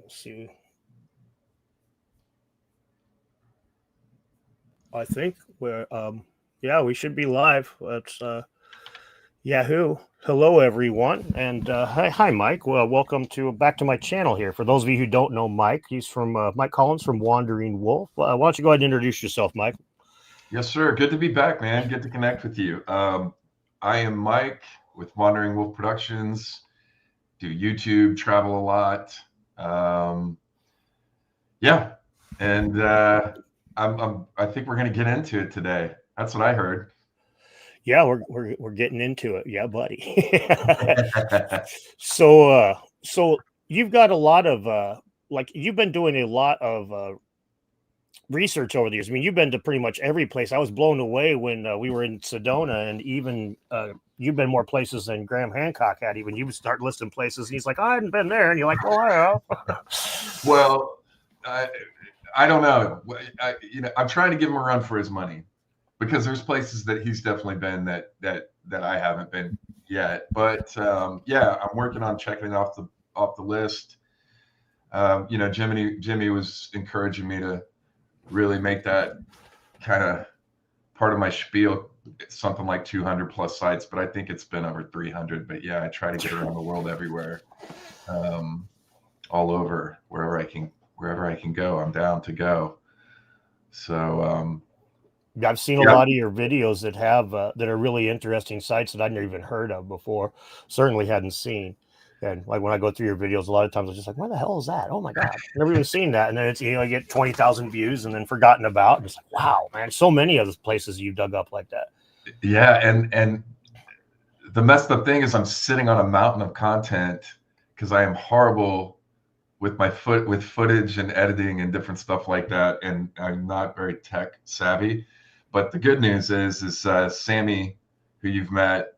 Let's see. I think we're yeah, we should be live. Let's Yahoo. Hello everyone, and hi Mike. Well, welcome to back to my channel here. For those of you who don't know Mike, he's from Mike Collins from Wandering Wolf. Why don't you go ahead and introduce yourself, Mike? Yes, sir. Good to be back, man. Good to connect with you. I am Mike with Wandering Wolf Productions. Do YouTube, travel a lot. Yeah, and I think we're gonna get into it today. That's what I heard. Yeah, we're getting into it. Yeah, buddy. So you've got a lot of like you've been doing a lot of research over the years. I mean, you've been to pretty much every place. I was blown away when we were in Sedona, and even you've been more places than Graham Hancock had. Even you would start listing places, and he's like, "I hadn't been there," and you're like, "Well, I have." Well, I don't know. I'm trying to give him a run for his money because there's places that he's definitely been that I haven't been yet. But yeah, I'm working on checking it off the list. Jimmy was encouraging me to really make that kind of part of my spiel. It's something like 200 plus sites, but I think it's been over 300. But yeah, I try to get around the world everywhere, all over wherever I can go. I'm down to go. So I've seen a lot of your videos that have that are really interesting sites that I'd never even heard of before. Certainly hadn't seen. And like when I go through your videos, a lot of times I'm just like, "Where the hell is that? Oh my god, never even seen that." And then it's I get 20,000 views and then forgotten about. And it's like, wow, man, so many of the places you dug up like that. Yeah, and the messed up thing is I'm sitting on a mountain of content because I am horrible with footage and editing and different stuff like that, and I'm not very tech savvy. But the good news is Sammy, who you've met,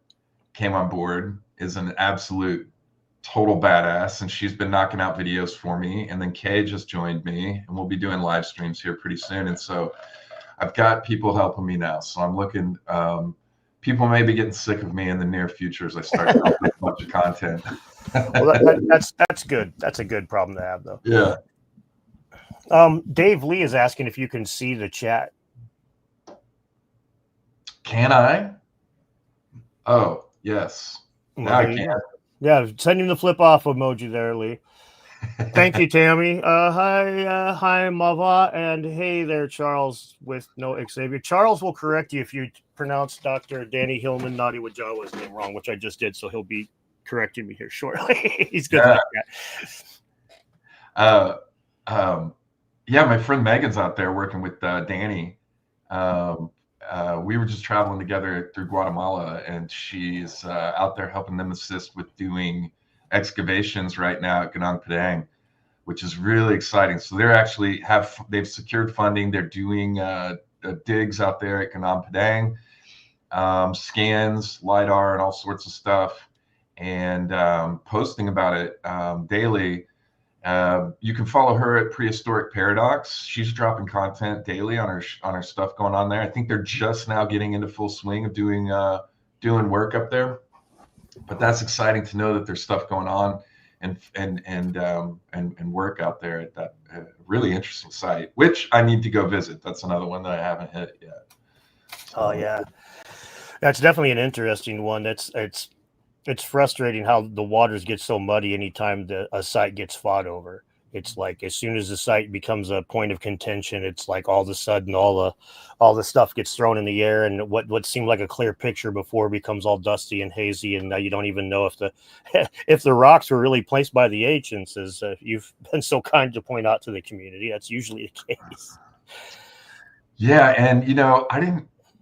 came on board, is an absolute total badass, and she's been knocking out videos for me. And then Kay just joined me, and we'll be doing live streams here pretty soon. And so I've got people helping me now. So I'm looking. People may be getting sick of me in the near future as I start to a bunch of content. Well, that's good. That's a good problem to have, though. Yeah. Dave Lee is asking if you can see the chat. Can I? Oh, yes. Now I can. Yeah, send him the flip off emoji there, Lee. Thank you, Tammy. Hi, Mava, and hey there, Charles with no Xavier. Charles will correct you if you pronounce Dr. Danny Hillman Nadi Wajawa's name wrong, which I just did, so he'll be correcting me here shortly. He's good like that. Yeah, my friend Megan's out there working with Danny. We were just traveling together through Guatemala, and she's out there helping them assist with doing excavations right now at Ganang Padang, which is really exciting. So they've secured funding. They're doing digs out there at Ganang Padang, scans, LiDAR, and all sorts of stuff, and posting about it daily. You can follow her at Prehistoric Paradox. She's dropping content daily on her stuff going on there. I think they're just now getting into full swing of doing work up there, but that's exciting to know that there's stuff going on and work out there at that really interesting site, which I need to go visit. That's another one that I haven't hit yet. Oh yeah, that's definitely an interesting one. It's frustrating how the waters get so muddy anytime a site gets fought over. It's like as soon as the site becomes a point of contention, it's like all of a sudden all the stuff gets thrown in the air, and what seemed like a clear picture before becomes all dusty and hazy, and now you don't even know if the rocks were really placed by the ancients, as you've been so kind to point out to the community. That's usually the case. Yeah, and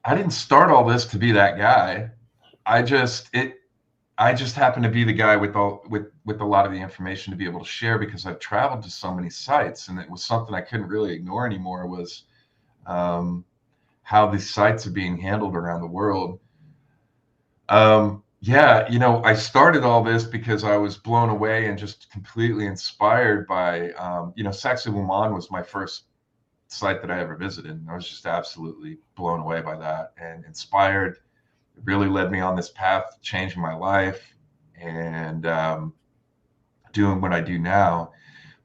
I didn't start all this to be that guy. I just happen to be the guy with a lot of the information to be able to share, because I've traveled to so many sites, and it was something I couldn't really ignore anymore, was how these sites are being handled around the world. Yeah, I started all this because I was blown away and just completely inspired by, Sacsayhuaman was my first site that I ever visited, and I was just absolutely blown away by that and inspired. It really led me on this path to changing my life and doing what I do now.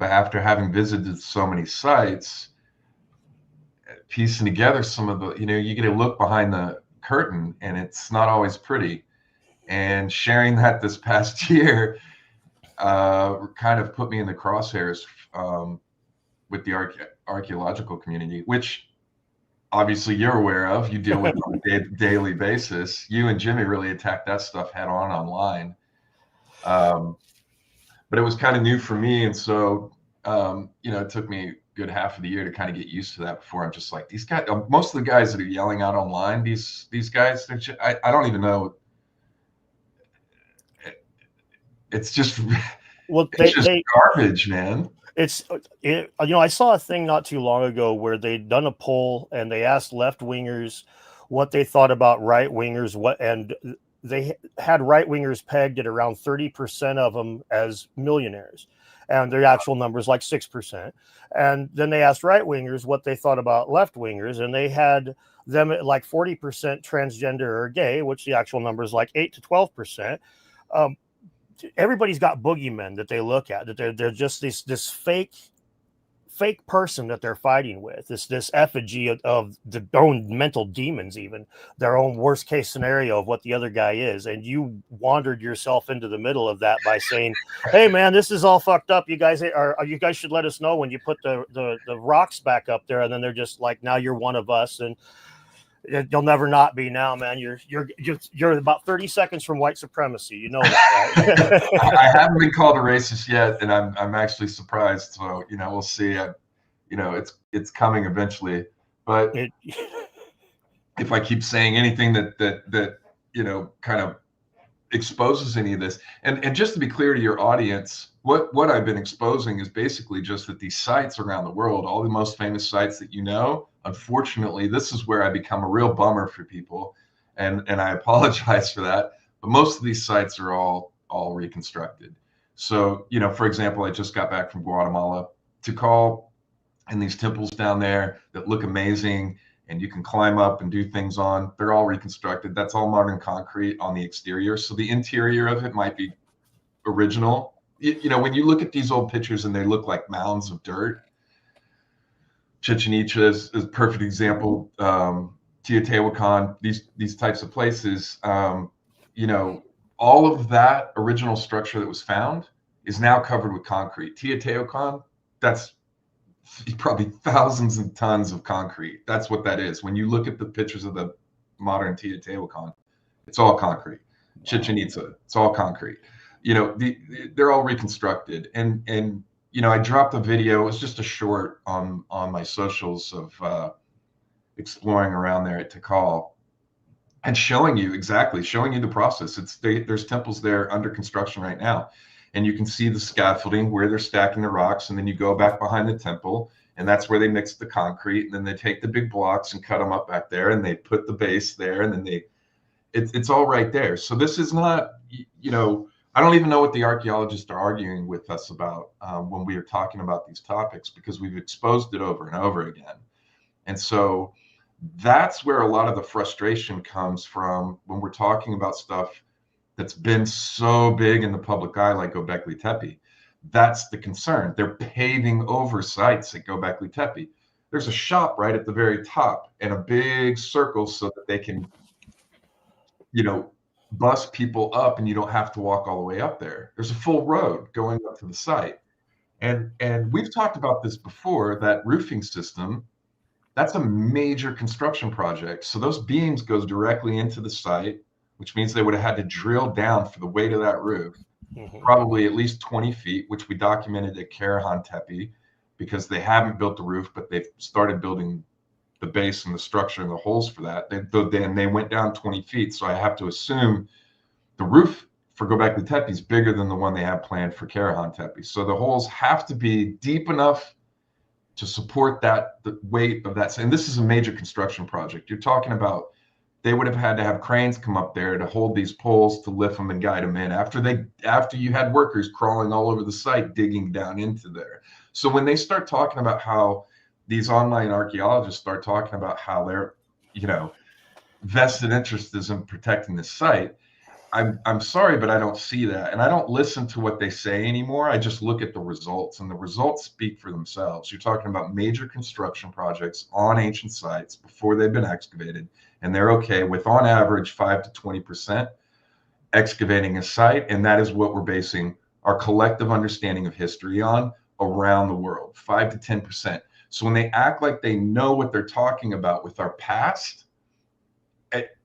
but after having visited so many sites, piecing together some of the, you get a look behind the curtain, and it's not always pretty. And sharing that this past year kind of put me in the crosshairs with the archaeological community, which obviously you're aware of. You deal with on a daily basis. You and Jimmy really attack that stuff head on online. But it was kind of new for me. And so, it took me a good half of the year to kind of get used to that before I'm just like, these guys, most of the guys that are yelling out online, these guys, I don't even know. It's just, Well, it's just garbage, man. I saw a thing not too long ago where they'd done a poll and they asked left wingers what they thought about right wingers, and they had right wingers pegged at around 30% of them as millionaires, and their actual numbers like 6%. And then they asked right wingers what they thought about left wingers, and they had them at like 40% transgender or gay, which the actual number is like 8 to 12%. Everybody's got boogeymen that they look at, that they're just this fake person that they're fighting with, this effigy of their own mental demons, even their own worst case scenario of what the other guy is. And you wandered yourself into the middle of that by saying, hey man, this is all fucked up. You guys should let us know when you put the rocks back up there. And then they're just like, now you're one of us, and you'll never not be now, man. You're about 30 seconds from white supremacy. You know that, right? I haven't been called a racist yet, and I'm actually surprised. So we'll see. It's coming eventually. But if I keep saying anything that kind of exposes any of this, and just to be clear to your audience, what I've been exposing is basically just that these sites around the world, all the most famous sites that unfortunately, this is where I become a real bummer for people, and I apologize for that. But most of these sites are all reconstructed. So for example, I just got back from Guatemala. Tikal and these temples down there that look amazing, and you can climb up and do things on, they're all reconstructed. That's all modern concrete on the exterior. So the interior of it might be original. When you look at these old pictures and they look like mounds of dirt, Chichen Itza is a perfect example. Teotihuacan, these types of places, all of that original structure that was found is now covered with concrete. Teotihuacan, that's probably thousands of tons of concrete. That's what that is. When you look at the pictures of the modern Teotihuacan, it's all concrete. Wow. Chichen Itza, it's all concrete. They're all reconstructed. And I dropped a video. It was just a short on my socials of exploring around there at Tikal and showing you the process. There's temples there under construction right now. And you can see the scaffolding where they're stacking the rocks, and then you go back behind the temple, and that's where they mix the concrete, and then they take the big blocks and cut them up back there, and they put the base there, and then it's all right there. So this is not, I don't even know what the archaeologists are arguing with us about when we are talking about these topics, because we've exposed it over and over again. And so that's where a lot of the frustration comes from when we're talking about stuff that's been so big in the public eye, like Göbekli Tepe. That's the concern. They're paving over sites at Göbekli Tepe. There's a shop right at the very top and a big circle so that they can, bus people up, and you don't have to walk all the way up there. There's a full road going up to the site. And we've talked about this before, that roofing system, that's a major construction project. So those beams goes directly into the site, which means they would have had to drill down for the weight of that roof, probably at least 20 feet, which we documented at Karahan Tepe, because they haven't built the roof, but they've started building the base and the structure and the holes for that. They went down 20 feet. So I have to assume the roof for Göbekli Tepe is bigger than the one they have planned for Karahan Tepe. So the holes have to be deep enough to support the weight of that. And this is a major construction project. You're talking about, they would have had to have cranes come up there to hold these poles to lift them and guide them in after you had workers crawling all over the site, digging down into there. So when they start talking about how these online archaeologists start talking about how their, vested interest is in protecting the site, I'm sorry, but I don't see that. And I don't listen to what they say anymore. I just look at the results, and the results speak for themselves. You're talking about major construction projects on ancient sites before they've been excavated, and they're okay with, on average, 5 to 20% excavating a site. And that is what we're basing our collective understanding of history on around the world, 5 to 10%. So when they act like they know what they're talking about with our past,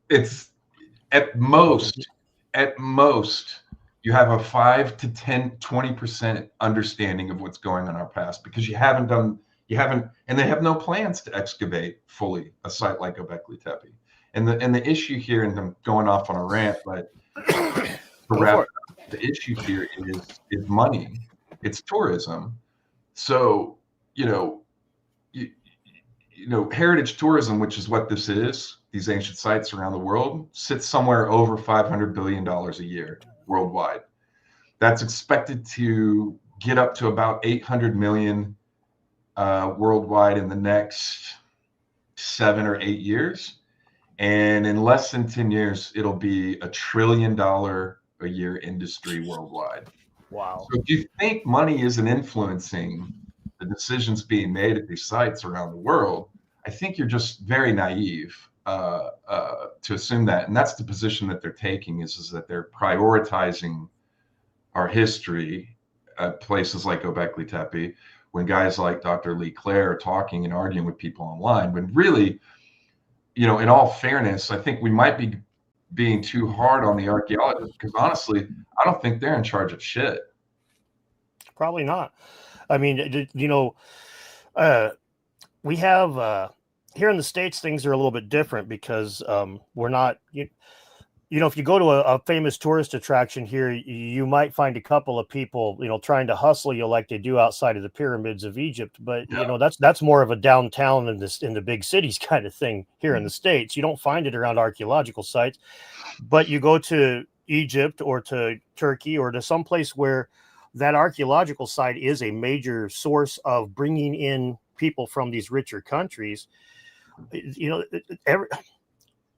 it's at most, you have a 5 to 10, 20% understanding of what's going on in our past, because you haven't, and they have no plans to excavate fully a site like Göbekli Tepe. And the issue here, and I'm going off on a rant, but to wrap up, the issue here is money. It's tourism. So, heritage tourism, which is what this is, these ancient sites around the world, sits somewhere over $500 billion a year worldwide. That's expected to get up to about 800 million worldwide in the next 7 or 8 years. And in less than 10 years, it'll be $1 trillion a year industry worldwide. Wow. So if you think money isn't influencing the decisions being made at these sites around the world, I think you're just very naive to assume that. And that's the position that they're taking, is that they're prioritizing our history at places like Göbekli Tepe, when guys like Dr. Lee Clare are talking and arguing with people online. When really, in all fairness, I think we might be being too hard on the archaeologists, because honestly, I don't think they're in charge of shit. Probably not. I mean, we have here in the States, things are a little bit different, because we're not, if you go to a famous tourist attraction here, you might find a couple of people, trying to hustle you like they do outside of the pyramids of Egypt. But, that's more of a downtown in the big cities kind of thing here in the States. You don't find it around archaeological sites, but you go to Egypt or to Turkey or to some place where that archaeological site is a major source of bringing in people from these richer countries.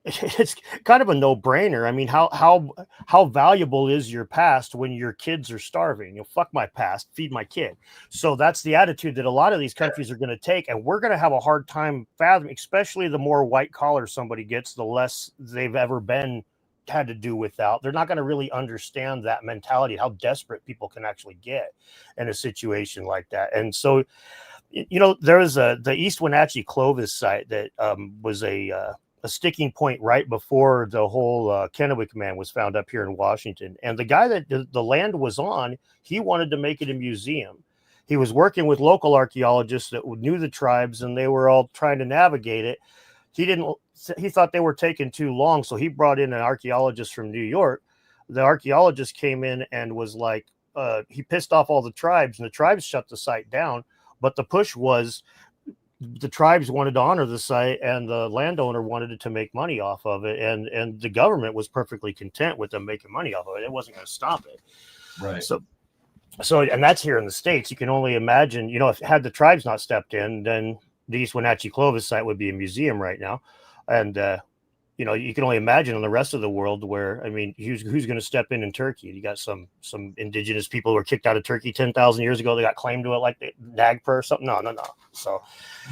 It's kind of a no-brainer. I mean, how valuable is your past when your kids are starving? Fuck my past, feed my kid. So that's the attitude that a lot of these countries are going to take, and we're going to have a hard time fathoming, especially the more white collar somebody gets, the less they've ever had to do without. They're not going to really understand that mentality, how desperate people can actually get in a situation like that. And so, there was the East Wenatchee Clovis site that was a sticking point right before the whole Kennewick man was found up here in Washington. And the guy that the land was on, he wanted to make it a museum. He was working with local archaeologists that knew the tribes, and they were all trying to navigate it. He thought they were taking too long, so he brought in an archaeologist from New York. The archaeologist came in and was like, he pissed off all the tribes, and the tribes shut the site down. But the push was, the tribes wanted to honor the site, and the landowner wanted to make money off of it, and the government was perfectly content with them making money off of it. It wasn't going to stop it. Right. So, and that's here in the States. You can only imagine, if had the tribes not stepped in, then the East Wenatchee Clovis site would be a museum right now. And you can only imagine in the rest of the world where, I mean, who's going to step in Turkey? You got some indigenous people who were kicked out of Turkey 10,000 years ago. They got claimed to it like the Nagpur or something. No. So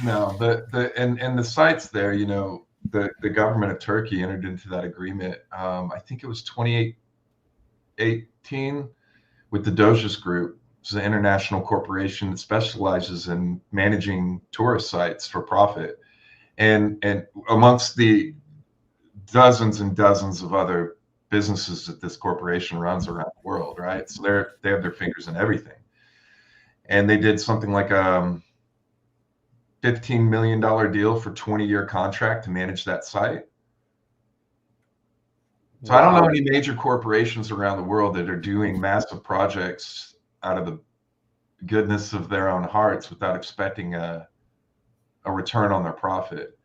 no, the sites there, the government of Turkey entered into that agreement. I think it was 2018 with the Doges Group. It's an international corporation that specializes in managing tourist sites for profit. And amongst the dozens and dozens of other businesses that this corporation runs around the world, right? So they have their fingers in everything. And they did something like a $15 million deal for 20-year contract to manage that site. So I don't know any major corporations around the world that are doing massive projects out of the goodness of their own hearts without expecting a return on their profit.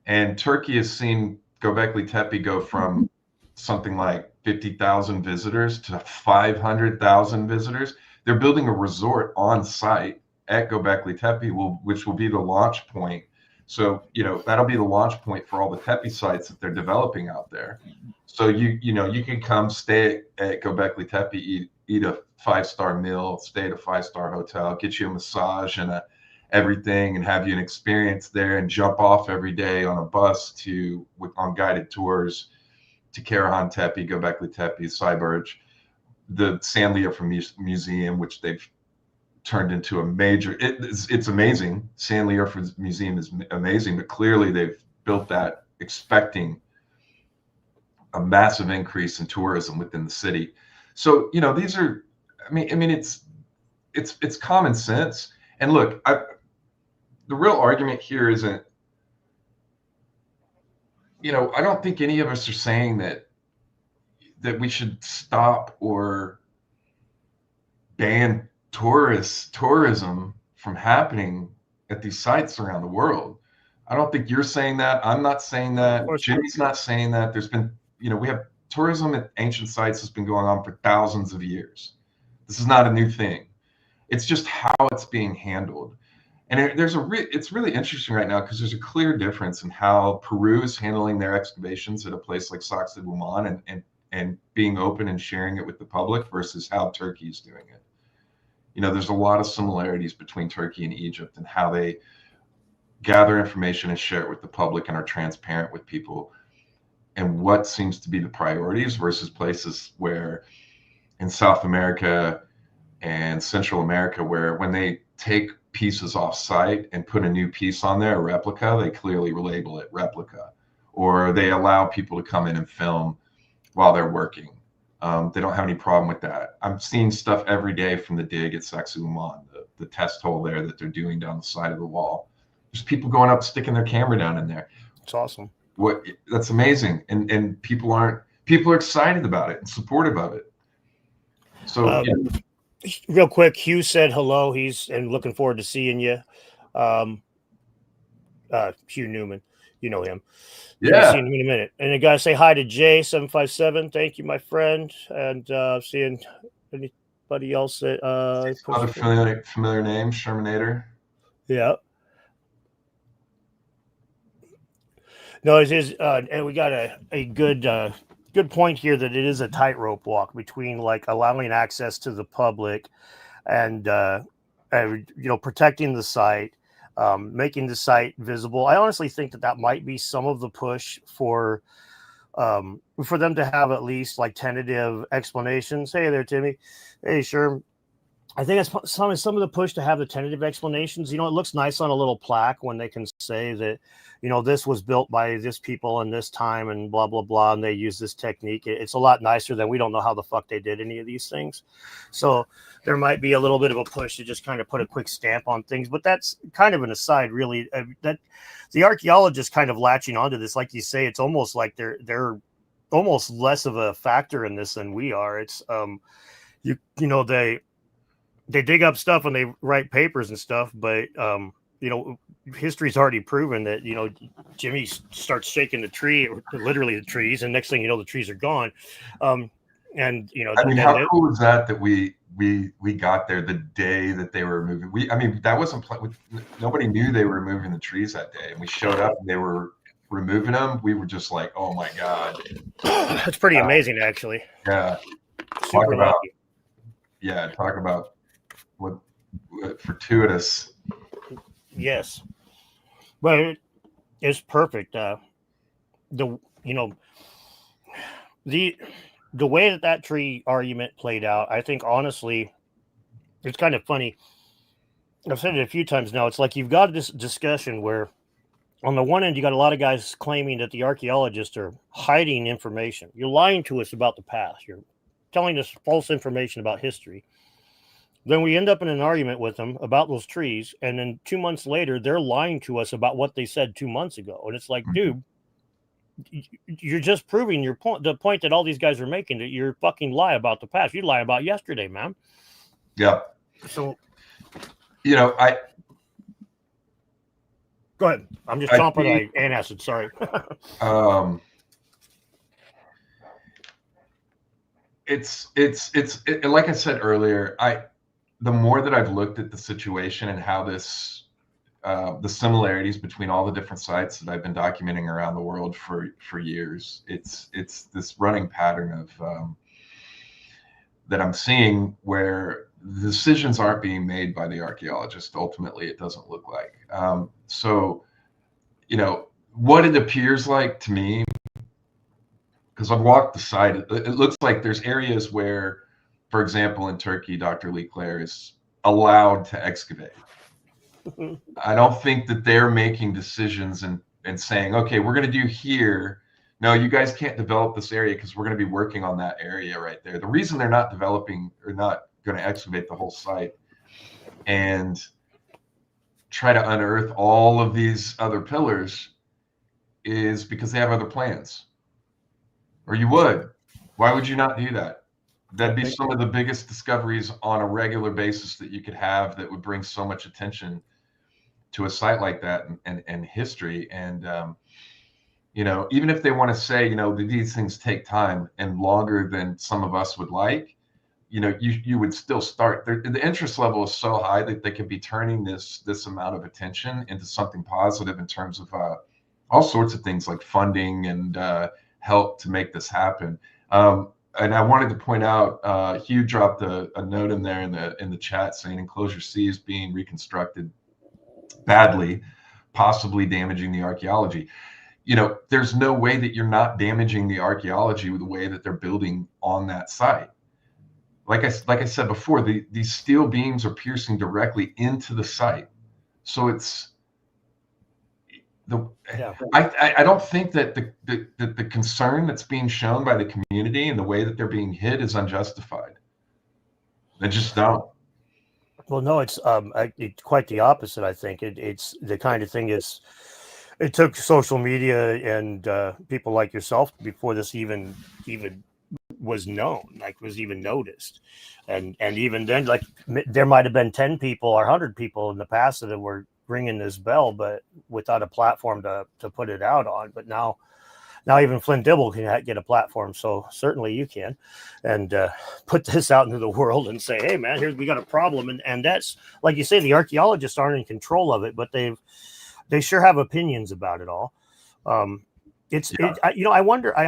And Turkey has seen Göbekli Tepe go from something like 50,000 visitors to 500,000 visitors. They're building a resort on site at Göbekli Tepe, which will be the launch point So, that'll be the launch point for all the tepe sites that they're developing out there. So you can come stay at Göbekli Tepe, eat a 5-star meal, stay at a 5-star hotel, get you a massage and everything, and have you an experience there, and jump off every day on a bus on guided tours to Karahan Tepe, Göbekli Tepe, Cyberge, the Sandlierfer Museum, which they've turned into a major. It's amazing. Sandlierfer Museum is amazing, but clearly they've built that expecting a massive increase in tourism within the city. So these are, I mean, it's common sense. And look, the real argument here isn't, I don't think any of us are saying that we should stop or ban tourism from happening at these sites around the world. I don't think you're saying that. I'm not saying that. Jimmy's not saying that. There's been, we have tourism at ancient sites has been going on for thousands of years. This is not a new thing. It's just how it's being handled. And it's really interesting right now because there's a clear difference in how Peru is handling their excavations at a place like Sacsayhuaman and being open and sharing it with the public versus how Turkey is doing it. There's a lot of similarities between Turkey and Egypt and how they gather information and share it with the public and are transparent with people, and what seems to be the priorities versus places where in South America and Central America, where when they take pieces off site and put a new piece on there, a replica, they clearly label it replica, or they allow people to come in and film while they're working. They don't have any problem with that. I'm seeing stuff every day from the dig at Sacsayhuaman, the test hole there that they're doing down the side of the wall. There's people going up, sticking their camera down in there. It's awesome. That's amazing. And people are excited about it and supportive of it. So real quick, Hugh said hello. He's looking forward to seeing you. Hugh Newman, you know him. Yeah. See him in a minute. And I gotta say hi to Jay757. Thank you, my friend. And seeing anybody else that other familiar name, Shermanator. Yeah. No, it is, and we got a good point here that it is a tightrope walk between like allowing access to the public and protecting the site, making the site visible. I honestly think that might be some of the push for them to have at least like tentative explanations. Hey there, Timmy. Hey, sure. I think that's some of the push to have the tentative explanations. It looks nice on a little plaque when they can say that, this was built by this people in this time and blah, blah, blah, and they use this technique. It's a lot nicer than we don't know how the fuck they did any of these things. So there might be a little bit of a push to just kind of put a quick stamp on things. But that's kind of an aside, really, that the archaeologists kind of latching onto this. Like you say, it's almost like they're almost less of a factor in this than we are. It's, they dig up stuff and they write papers and stuff, but history's already proven that Jimmy starts shaking the tree, literally the trees, and next thing you know, the trees are gone. And how cool is that we got there the day that they were removing? That wasn't nobody knew they were removing the trees that day, and we showed up and they were removing them. We were just like, oh my god, that's pretty amazing, actually. Yeah, talk about what fortuitous. Yes, but it's perfect. The way that tree argument played out, I think honestly, it's kind of funny. I've said it a few times now. It's like you've got this discussion where, on the one end, you got a lot of guys claiming that the archaeologists are hiding information. You're lying to us about the past. You're telling us false information about history. Then we end up in an argument with them about those trees, and then 2 months later, they're lying to us about what they said 2 months ago. And it's like, dude, you're just proving your point, the point that all these guys are making, that you're fucking lie about the past. You lie about yesterday, man. Yeah. So, I go ahead. I'm just chomping on antacid. Sorry. It's like I said earlier, the more that I've looked at the situation and how this the similarities between all the different sites that I've been documenting around the world for years. It's this running pattern of that I'm seeing where the decisions aren't being made by the archaeologist. Ultimately, it doesn't look like. So, what it appears like to me, because I've walked the site, it looks like there's areas where, for example, in Turkey, Dr. Lee Clare is allowed to excavate. I don't think that they're making decisions and saying, okay, we're going to do here. No, you guys can't develop this area because we're going to be working on that area right there. The reason they're not developing or not going to excavate the whole site and try to unearth all of these other pillars is because they have other plans. Or you would. Why would you not do that? That'd be some of the biggest discoveries on a regular basis that you could have that would bring so much attention to a site like that and history. And, even if they want to say, these things take time and longer than some of us would like, you would still start. The interest level is so high that they could be turning this amount of attention into something positive in terms of all sorts of things like funding and help to make this happen. And I wanted to point out, Hugh dropped a note in there in the chat saying Enclosure C is being reconstructed badly, possibly damaging the archaeology. There's no way that you're not damaging the archaeology with the way that they're building on that site. Like I said before, these steel beams are piercing directly into the site. So it's I don't think that the concern that's being shown by the community and the way that they're being hit is unjustified. They just don't. Well, no, it's quite the opposite. I think it's the kind of thing it took social media and people like yourself before this even was known, like was even noticed, and even then, like there might have been 10 people or 100 people in the past that were ringing this bell, but without a platform to put it out on. But now even Flynn Dibble can get a platform, so certainly you can, and put this out into the world and say, hey man, we got a problem, and that's like you say, the archaeologists aren't in control of it, but they sure have opinions about it all. I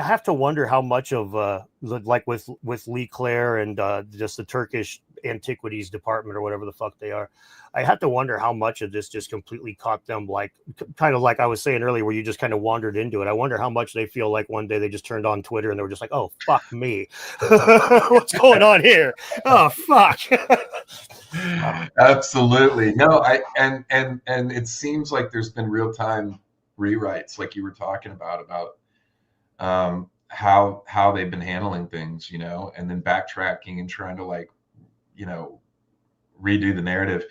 have to wonder how much of like with Lee Clare and just the Turkish Antiquities Department or whatever the fuck they are. I have to wonder how much of this just completely caught them, like kind of like I was saying earlier, where you just kind of wandered into it. I wonder how much they feel like one day they just turned on Twitter and they were just like, "Oh fuck me, what's going on here? Oh fuck." Absolutely. No, and it seems like there's been real time rewrites, like you were talking about how they've been handling things, and then backtracking and trying to redo the narrative.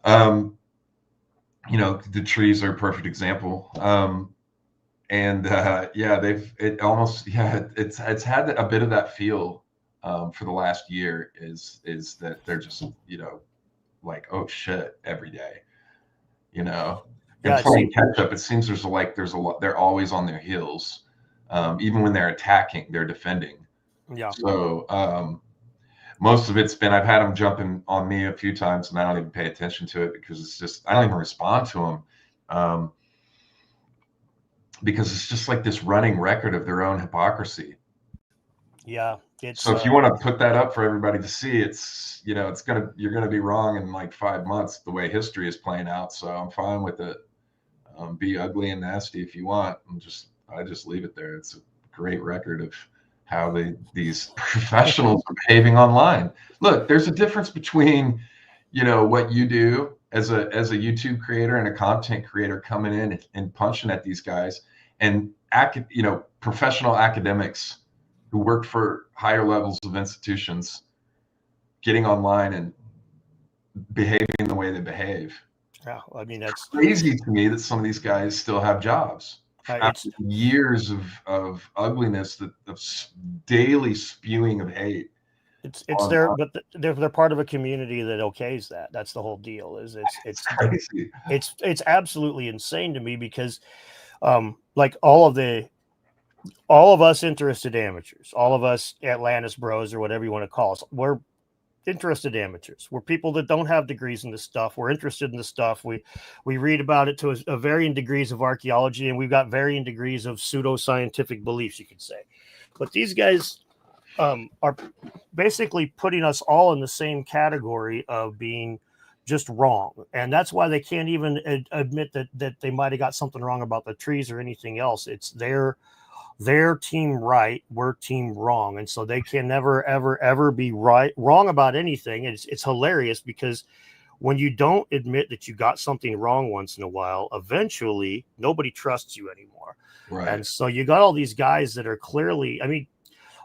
The trees are a perfect example. It's had a bit of that feel for the last year is that they're just like, oh shit, every day, and playing catch up. It seems there's a lot. They're always on their heels, even when they're attacking, they're defending. Yeah. So most of it's been, I've had them jumping on me a few times, and I don't even pay attention to it because it's just, I don't even respond to them, because it's just like this running record of their own hypocrisy. Yeah. So if you want to put that up for everybody to see, it's you're gonna be wrong in like 5 months the way history is playing out. So I'm fine with it. Be ugly and nasty if you want, and I just leave it there. It's a great record of how these professionals are behaving online. Look, there's a difference between what you do as a YouTube creator and a content creator coming in and punching at these guys, and professional academics who work for higher levels of institutions getting online and behaving the way they behave. Yeah, I mean, that's crazy to me that some of these guys still have jobs after years of ugliness, of daily spewing of hate. It's their, but they're part of a community that okays that. That's the whole deal. It's crazy. It's absolutely insane to me because, like all of us interested amateurs, all of us Atlantis bros or whatever you want to call us, interested amateurs. We're people that don't have degrees in this stuff. We're interested in this stuff. We read about it to a varying degrees of archaeology, and we've got varying degrees of pseudoscientific beliefs, you could say. But these guys are basically putting us all in the same category of being just wrong, and that's why they can't even admit that they might have got something wrong about the trees or anything else. It's their team right, we're team wrong, and so they can never ever be wrong about anything. It's hilarious because when you don't admit that you got something wrong once in a while, eventually nobody trusts you anymore. Right. And so you got all these guys that are clearly, I mean,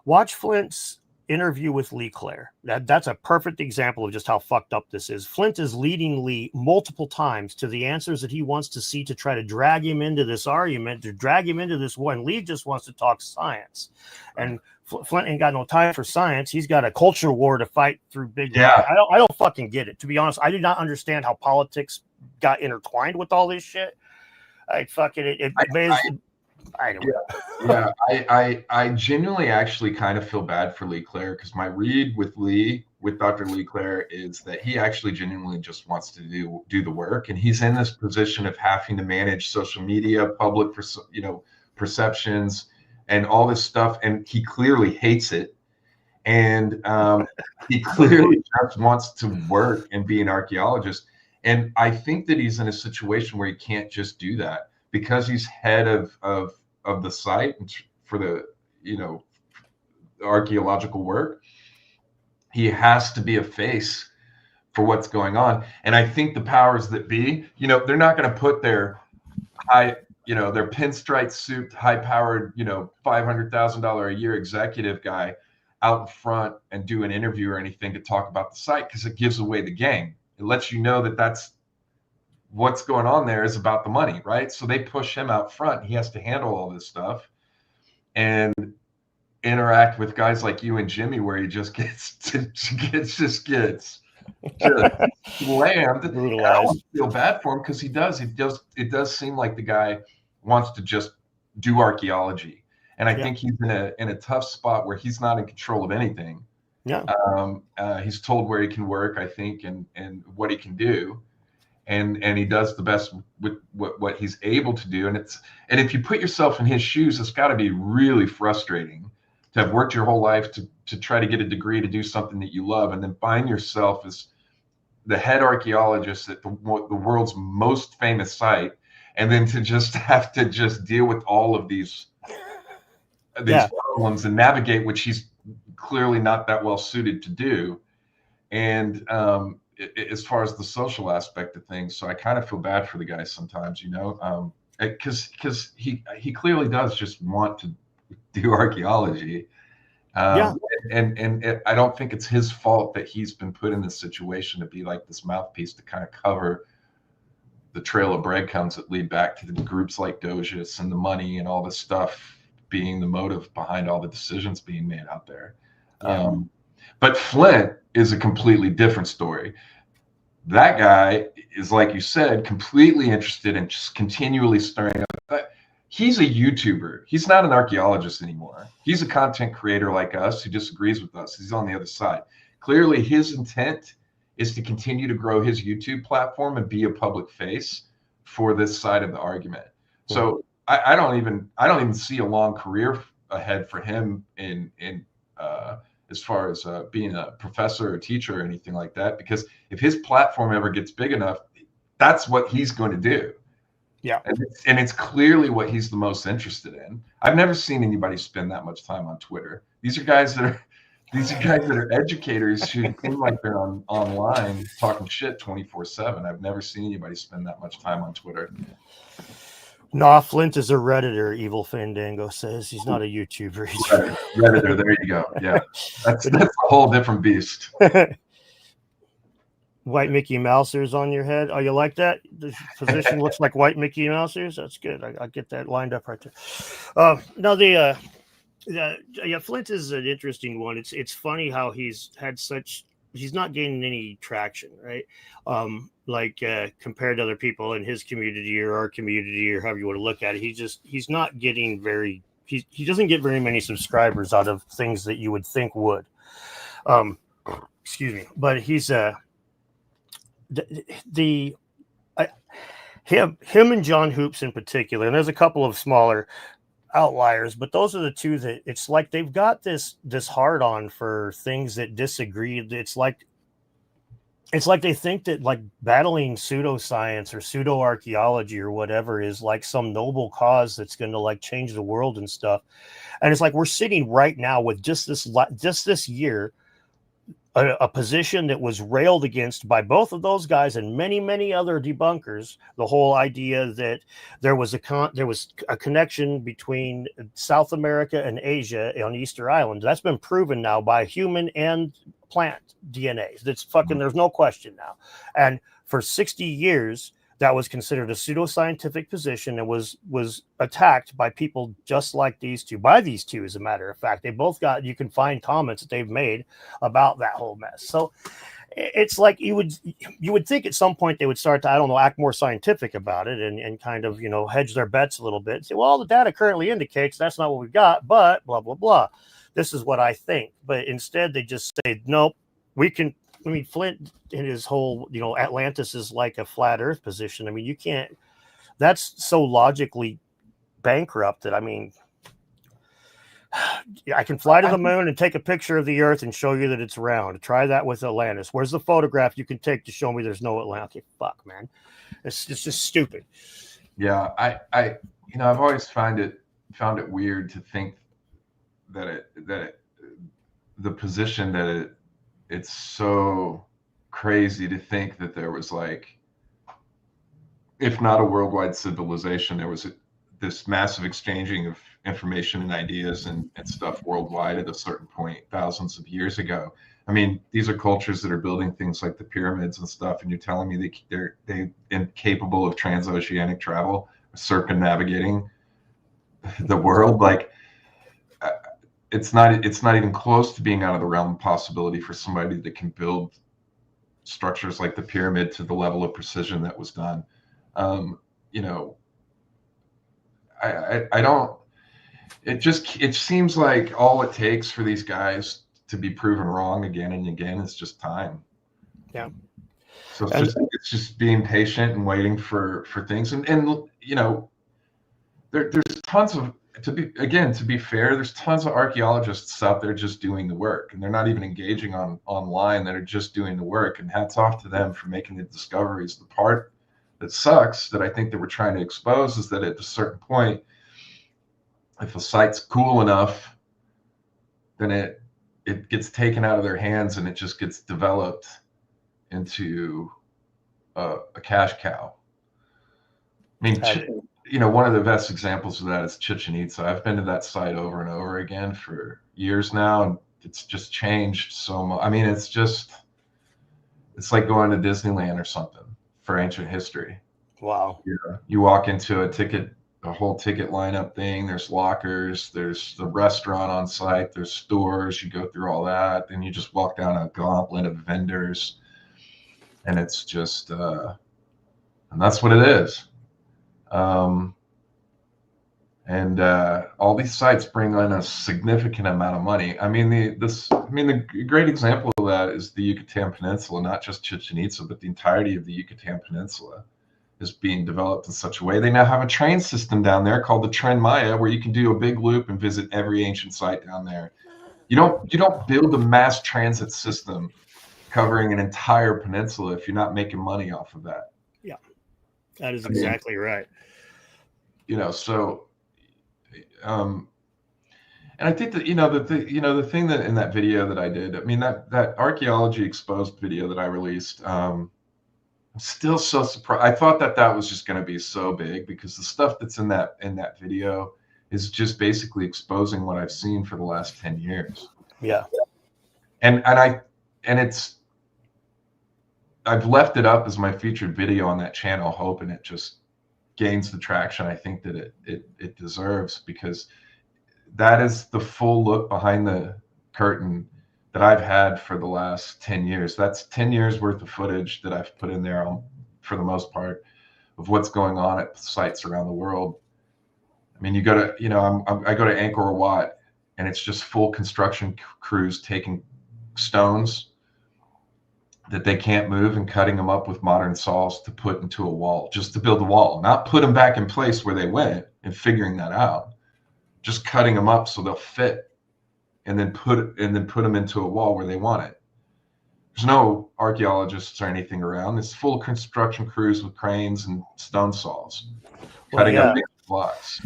watch Flint's interview with Lee Clare. That's a perfect example of just how fucked up this is. Flint is leading Lee multiple times to the answers that he wants to see, to try to drag him into this argument, to drag him into this one. Lee just wants to talk science, and Flint ain't got no time for science. He's got a culture war to fight through big. Yeah. I don't fucking get it. To be honest, I do not understand how politics got intertwined with all this shit. I genuinely actually kind of feel bad for Lee Clare, because my read with Dr. Lee Clare is that he actually genuinely just wants to do the work, and he's in this position of having to manage social media, public perceptions, and all this stuff, and he clearly hates it, and he clearly just wants to work and be an archaeologist. And I think that he's in a situation where he can't just do that, because he's head of the site for the archaeological work. He has to be a face for what's going on. And I think the powers that be, they're not going to put their their pinstripe suit, high powered, $500,000 a year executive guy out in front and do an interview or anything to talk about the site, because it gives away the game. It lets you know that that's what's going on there is about the money, right? So they push him out front. He has to handle all this stuff and interact with guys like you and Jimmy, where he just gets slammed. Brutalized. I don't feel bad for him, because it does seem like the guy wants to just do archaeology, and I think he's in a tough spot where he's not in control of anything. Yeah. He's told where he can work, I think, and what he can do. And he does the best with what he's able to do. And if you put yourself in his shoes, it's got to be really frustrating to have worked your whole life to try to get a degree to do something that you love, and then find yourself as the head archaeologist at the world's most famous site, and then to just have to just deal with all of these problems and navigate, which he's clearly not that well suited to do. And as far as the social aspect of things, so I kind of feel bad for the guy sometimes, because he clearly does just want to do archaeology, and I don't think it's his fault that he's been put in this situation to be like this mouthpiece to kind of cover the trail of breadcrumbs that lead back to the groups like Dozius and the money and all this stuff being the motive behind all the decisions being made out there. But Flint is a completely different story. That guy is, like you said, completely interested in just continually stirring up. He's a YouTuber. He's not an archaeologist anymore. He's a content creator like us who disagrees with us. He's on the other side. Clearly, his intent is to continue to grow his YouTube platform and be a public face for this side of the argument. So I don't even see a long career ahead for him in as far as being a professor or teacher or anything like that, because if his platform ever gets big enough, that's what he's going to do. Yeah. And it's clearly what he's the most interested in. I've never seen anybody spend that much time on Twitter. These are guys that are educators who seem like they're online talking shit 24/7. I've never seen anybody spend that much time on Twitter. Nah, Flint is a Redditor, Evil Fandango says. He's not a YouTuber. He's Redditor, there you go. Yeah. That's a whole different beast. White Mickey Mousers on your head. Oh, you like that? The position looks like white Mickey Mousers. That's good. I get that lined up right there. No, Flint is an interesting one. It's funny how he's not gaining any traction, right? Compared to other people in his community or our community or however you want to look at it, he's not getting he doesn't get very many subscribers out of things that you would think would. excuse me, but he's the I, him and John Hoops in particular, and there's a couple of smaller outliers, but those are the two that it's like they've got this hard on for things that disagree. It's like they think that like battling pseudoscience or pseudo archaeology or whatever is like some noble cause that's going to like change the world and stuff. And it's like we're sitting right now with just this year a position that was railed against by both of those guys and many other debunkers. The whole idea that there was a connection between South America and Asia on Easter Island. That's been proven now by human and plant DNA. That's fucking. There's no question now. And for 60 years, that was considered a pseudoscientific position and was attacked by people just like these two, as a matter of fact. They both got, you can find comments that they've made about that whole mess. So it's like you would think at some point they would start to, I don't know, act more scientific about it and kind of, hedge their bets a little bit and say, well, the data currently indicates that's not what we've got, but blah, blah, blah. This is what I think. But instead they just say, nope, we can. I mean, Flint in his whole, Atlantis is like a flat earth position. I mean, you can't, that's so logically bankrupt that, I mean, I can fly to the moon and take a picture of the earth and show you that it's round. Try that with Atlantis. Where's the photograph you can take to show me there's no Atlantis? Okay, fuck, man. It's just stupid. Yeah. I've always found it weird to think that the position that it's so crazy to think that there was like, if not a worldwide civilization, there was this massive exchanging of information and ideas and stuff worldwide at a certain point, thousands of years ago. I mean, these are cultures that are building things like the pyramids and stuff, and you're telling me they're incapable of transoceanic travel, circumnavigating the world. Like, it's not even close to being out of the realm of possibility for somebody that can build structures like the pyramid to the level of precision that was done. I don't. It seems like all it takes for these guys to be proven wrong again and again is just time. Yeah. So it's just being patient and waiting for things, and there's tons of. To be fair, there's tons of archaeologists out there just doing the work, and they're not even engaging online. That are just doing the work, and hats off to them for making the discoveries. The part that sucks that I think that we're trying to expose is that at a certain point, if a site's cool enough, then it gets taken out of their hands and it just gets developed into a cash cow. I mean, one of the best examples of that is Chichen Itza. I've been to that site over and over again for years now, and it's just changed so much. I mean, it's like going to Disneyland or something for ancient history. Wow. You walk into a whole ticket lineup thing. There's lockers, there's the restaurant on site, there's stores. You go through all that, then you just walk down a gauntlet of vendors, and it's just, and that's what it is. All these sites bring in a significant amount of money. I mean, the great example of that is the Yucatan Peninsula, not just Chichen Itza, but the entirety of the Yucatan Peninsula is being developed in such a way. They now have a train system down there called the Tren Maya, where you can do a big loop and visit every ancient site down there. You don't build a mass transit system covering an entire peninsula if you're not making money off of that. Yeah, that is exactly right. So, and I think that the thing that in that video that I did, I mean, that archaeology exposed video that I released, I'm still so surprised. I thought that was just going to be so big, because the stuff that's in that video is just basically exposing what I've seen for the last 10 years. Yeah. And I've left it up as my featured video on that channel, hoping it just gains the traction I think that it deserves, because that is the full look behind the curtain that I've had for the last 10 years. That's 10 years worth of footage that I've put in there for the most part of what's going on at sites around the world. I mean, I go to Angkor Wat, and it's just full construction crews taking stones that they can't move, and cutting them up with modern saws to put into a wall, just to build the wall, not put them back in place where they went and figuring that out, just cutting them up so they'll fit, and then put them into a wall where they want it. There's no archaeologists or anything around. It's full construction crews with cranes and stone saws cutting up big blocks.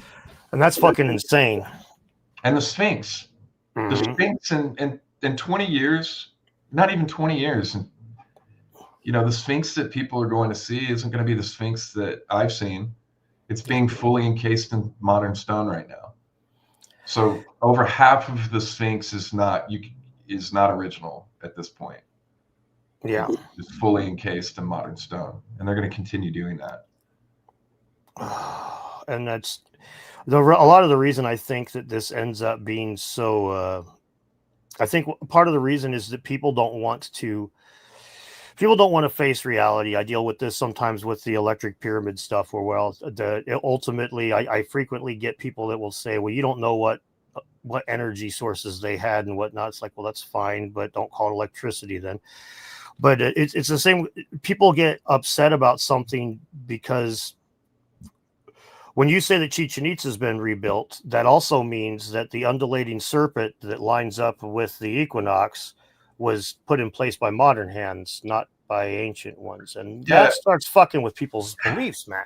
And that's fucking insane. And the Sphinx. The Sphinx in 20 years, not even 20 years, and the Sphinx that people are going to see isn't going to be the Sphinx that I've seen. It's being fully encased in modern stone right now. So over half of the Sphinx is not original at this point. Yeah, it's fully encased in modern stone, and they're going to continue doing that. And that's a lot of the reason I think that this ends up being so. I think part of the reason is that people don't want to face reality. I deal with this sometimes with the electric pyramid stuff, where ultimately I frequently get people that will say, well, you don't know what energy sources they had and whatnot. It's like, well, that's fine, but don't call it electricity then. But it's the same. People get upset about something because when you say that Chichen Itza has been rebuilt, that also means that the undulating serpent that lines up with the equinox was put in place by modern hands, not by ancient ones. And that starts fucking with people's beliefs, man,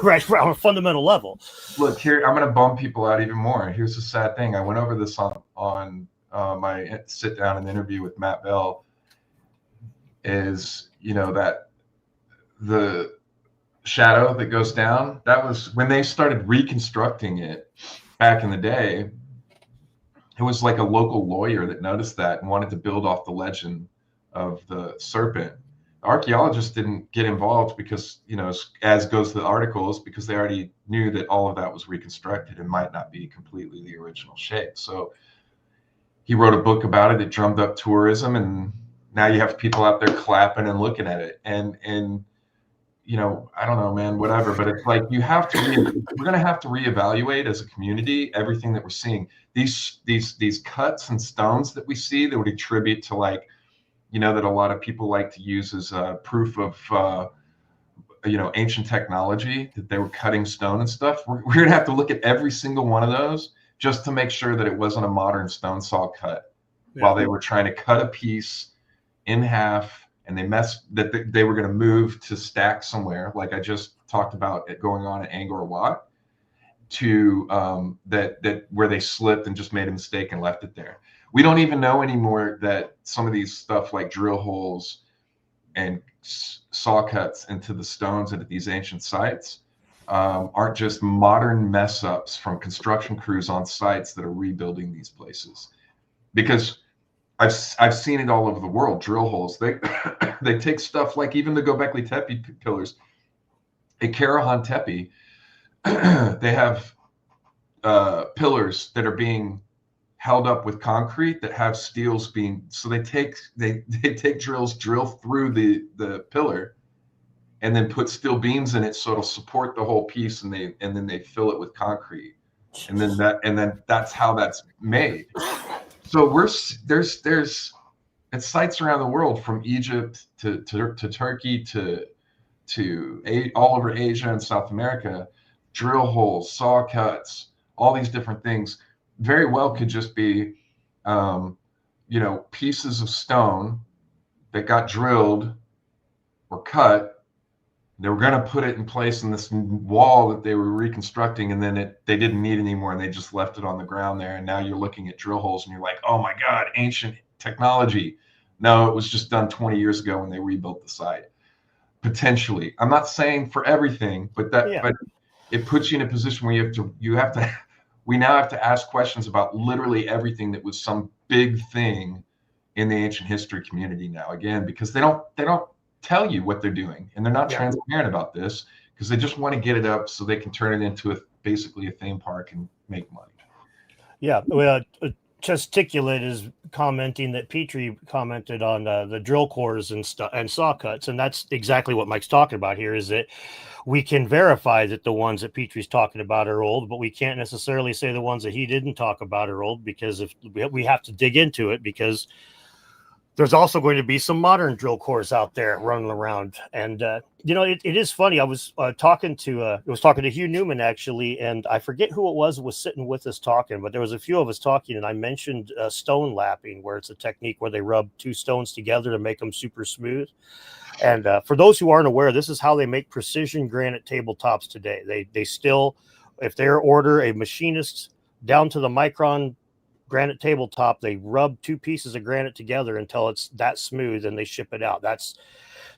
right, on a fundamental level. Look, here, I'm going to bum people out even more. Here's the sad thing. I went over this on my sit down and interview with Matt Bell. Is, that the shadow that goes down, that was when they started reconstructing it back in the day. It was like a local lawyer that noticed that and wanted to build off the legend of the serpent. Archaeologists didn't get involved because, as goes the articles, because they already knew that all of that was reconstructed and might not be completely the original shape. So he wrote a book about it. It drummed up tourism, and now you have people out there clapping and looking at it. And I don't know, man, whatever. But it's like we're going to have to reevaluate as a community everything that we're seeing. These cuts and stones that we see that would attribute to, like, that a lot of people like to use as proof of ancient technology, that they were cutting stone and stuff. We're going to have to look at every single one of those just to make sure that it wasn't a modern stone saw cut while they were trying to cut a piece in half, and that they were going to move to stack somewhere, like I just talked about it going on at Angkor Wat, to that where they slipped and just made a mistake and left it there. We don't even know anymore that some of these stuff like drill holes and saw cuts into the stones at these ancient sites aren't just modern mess ups from construction crews on sites that are rebuilding these places. Because I've seen it all over the world. Drill holes. They take stuff like even the Göbekli Tepe pillars. At Karahan Tepe, they have pillars that are being held up with concrete that have steels being. So they take drills, drill through the pillar, and then put steel beams in it so it'll support the whole piece, and then they fill it with concrete, and then that's how that's made. So there's sites around the world, from Egypt to Turkey to all over Asia and South America, drill holes, saw cuts, all these different things very well could just be, pieces of stone that got drilled or cut. They were going to put it in place in this wall that they were reconstructing, and then they didn't need anymore, and they just left it on the ground there. And now you're looking at drill holes, and you're like, oh my God, ancient technology. No, it was just done 20 years ago when they rebuilt the site. Potentially, I'm not saying for everything, but it puts you in a position where we now have to ask questions about literally everything that was some big thing in the ancient history community now. Again, because they don't tell you what they're doing, and they're not transparent about this because they just want to get it up so they can turn it into basically a theme park and make money. Yeah, well, Testiculate is commenting that Petrie commented on the drill cores and saw cuts, and that's exactly what Mike's talking about here. Is that we can verify that the ones that Petrie's talking about are old, but we can't necessarily say the ones that he didn't talk about are old, because if we have to dig into it, because there's also going to be some modern drill cores out there running around. And, it is funny. I was talking to Hugh Newman, actually, and I forget who it was sitting with us talking, but there was a few of us talking, and I mentioned stone lapping, where it's a technique where they rub two stones together to make them super smooth. And for those who aren't aware, this is how they make precision granite tabletops today. They still, if they order a machinist down to the micron granite tabletop, they rub two pieces of granite together until it's that smooth, and they ship it out.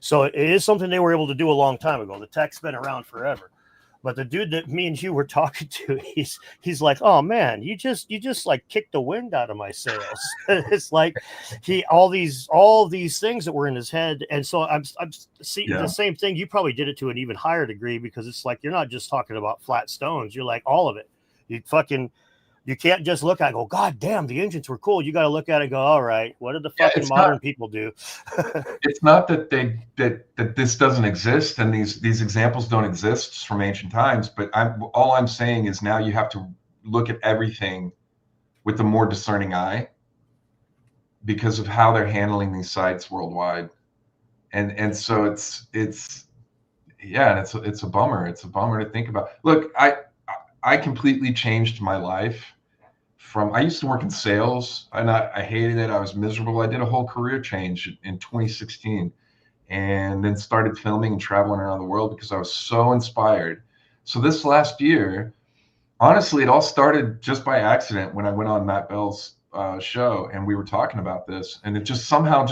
So it is something they were able to do a long time ago. The tech's been around forever. But the dude that me and Hugh were talking to, he's like, "Oh man, you just like kicked the wind out of my sails." It's like all these things that were in his head, and so I'm seeing the same thing. You probably did it to an even higher degree, because it's like you're not just talking about flat stones. You're like all of it. You can't just look at it and go, "God damn, the engines were cool." You got to look at it and go, "All right, what did the fucking modern people do?" It's not that that this doesn't exist, and these examples don't exist from ancient times. But all I'm saying is now you have to look at everything with a more discerning eye, because of how they're handling these sites worldwide, and so it's a bummer. It's a bummer to think about. Look, I completely changed my life. I used to work in sales, and I hated it. I was miserable. I did a whole career change in 2016, and then started filming and traveling around the world because I was so inspired. So this last year, honestly, it all started just by accident when I went on Matt Bell's show, and we were talking about this, and it just somehow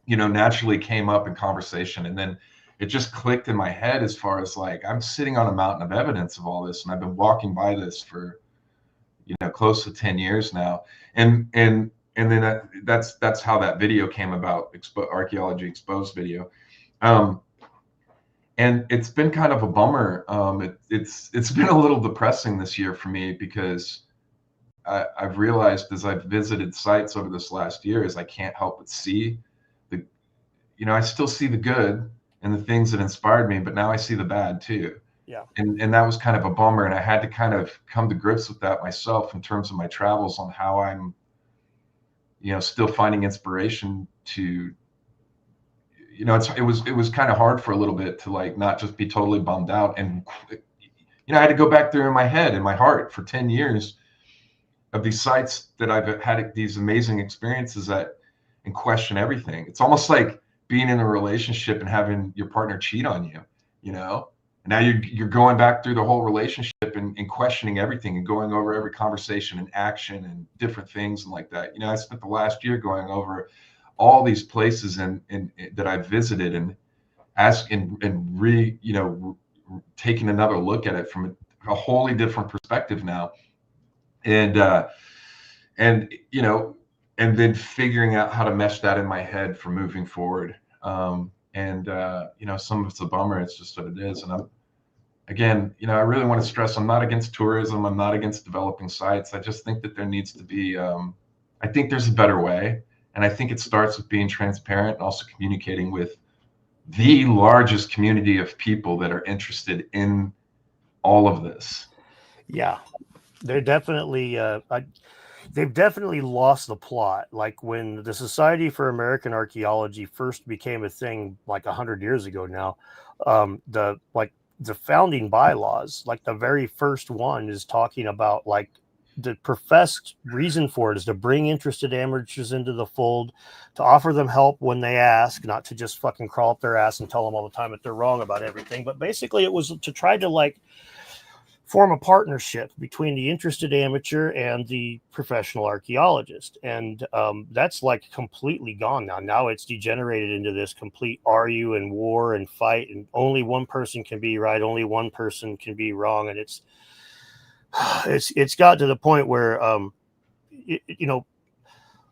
naturally came up in conversation, and then it just clicked in my head, as far as like, I'm sitting on a mountain of evidence of all this, and I've been walking by this for close to 10 years now. And then that's how that video came about, Archaeology Exposed video. And it's been kind of a bummer. It's been a little depressing this year for me, because I've realized, as I've visited sites over this last year, is I can't help but see I still see the good and the things that inspired me, but now I see the bad too. Yeah. And that was kind of a bummer. And I had to kind of come to grips with that myself, in terms of my travels, on how I'm, still finding inspiration to, it was kind of hard for a little bit to, like, not just be totally bummed out. And, I had to go back through in my head and my heart for 10 years of these sites that I've had these amazing experiences at, and question everything. It's almost like being in a relationship and having your partner cheat on you, And now you're going back through the whole relationship and questioning everything, and going over every conversation and action and different things and like that. I spent the last year going over all these places and that I've visited, and taking another look at it from a wholly different perspective now. And then figuring out how to mesh that in my head for moving forward. Some of it's a bummer. It's just what it is. And I really want to stress, I'm not against tourism. I'm not against developing sites. I just think that there needs to be, I think there's a better way. And I think it starts with being transparent, and also communicating with the largest community of people that are interested in all of this. Yeah, they're definitely, they've definitely lost the plot. Like when the Society for American Archaeology first became a thing, like 100 years ago now, the founding bylaws, like the very first one is talking about, like, the professed reason for it is to bring interested amateurs into the fold, to offer them help when they ask, not to just fucking crawl up their ass and tell them all the time that they're wrong about everything. But basically it was to try to, like, form a partnership between the interested amateur and the professional archaeologist. And that's, like, completely gone now. Now it's degenerated into this complete argue and war and fight, and only one person can be right, only one person can be wrong. And it's got to the point where,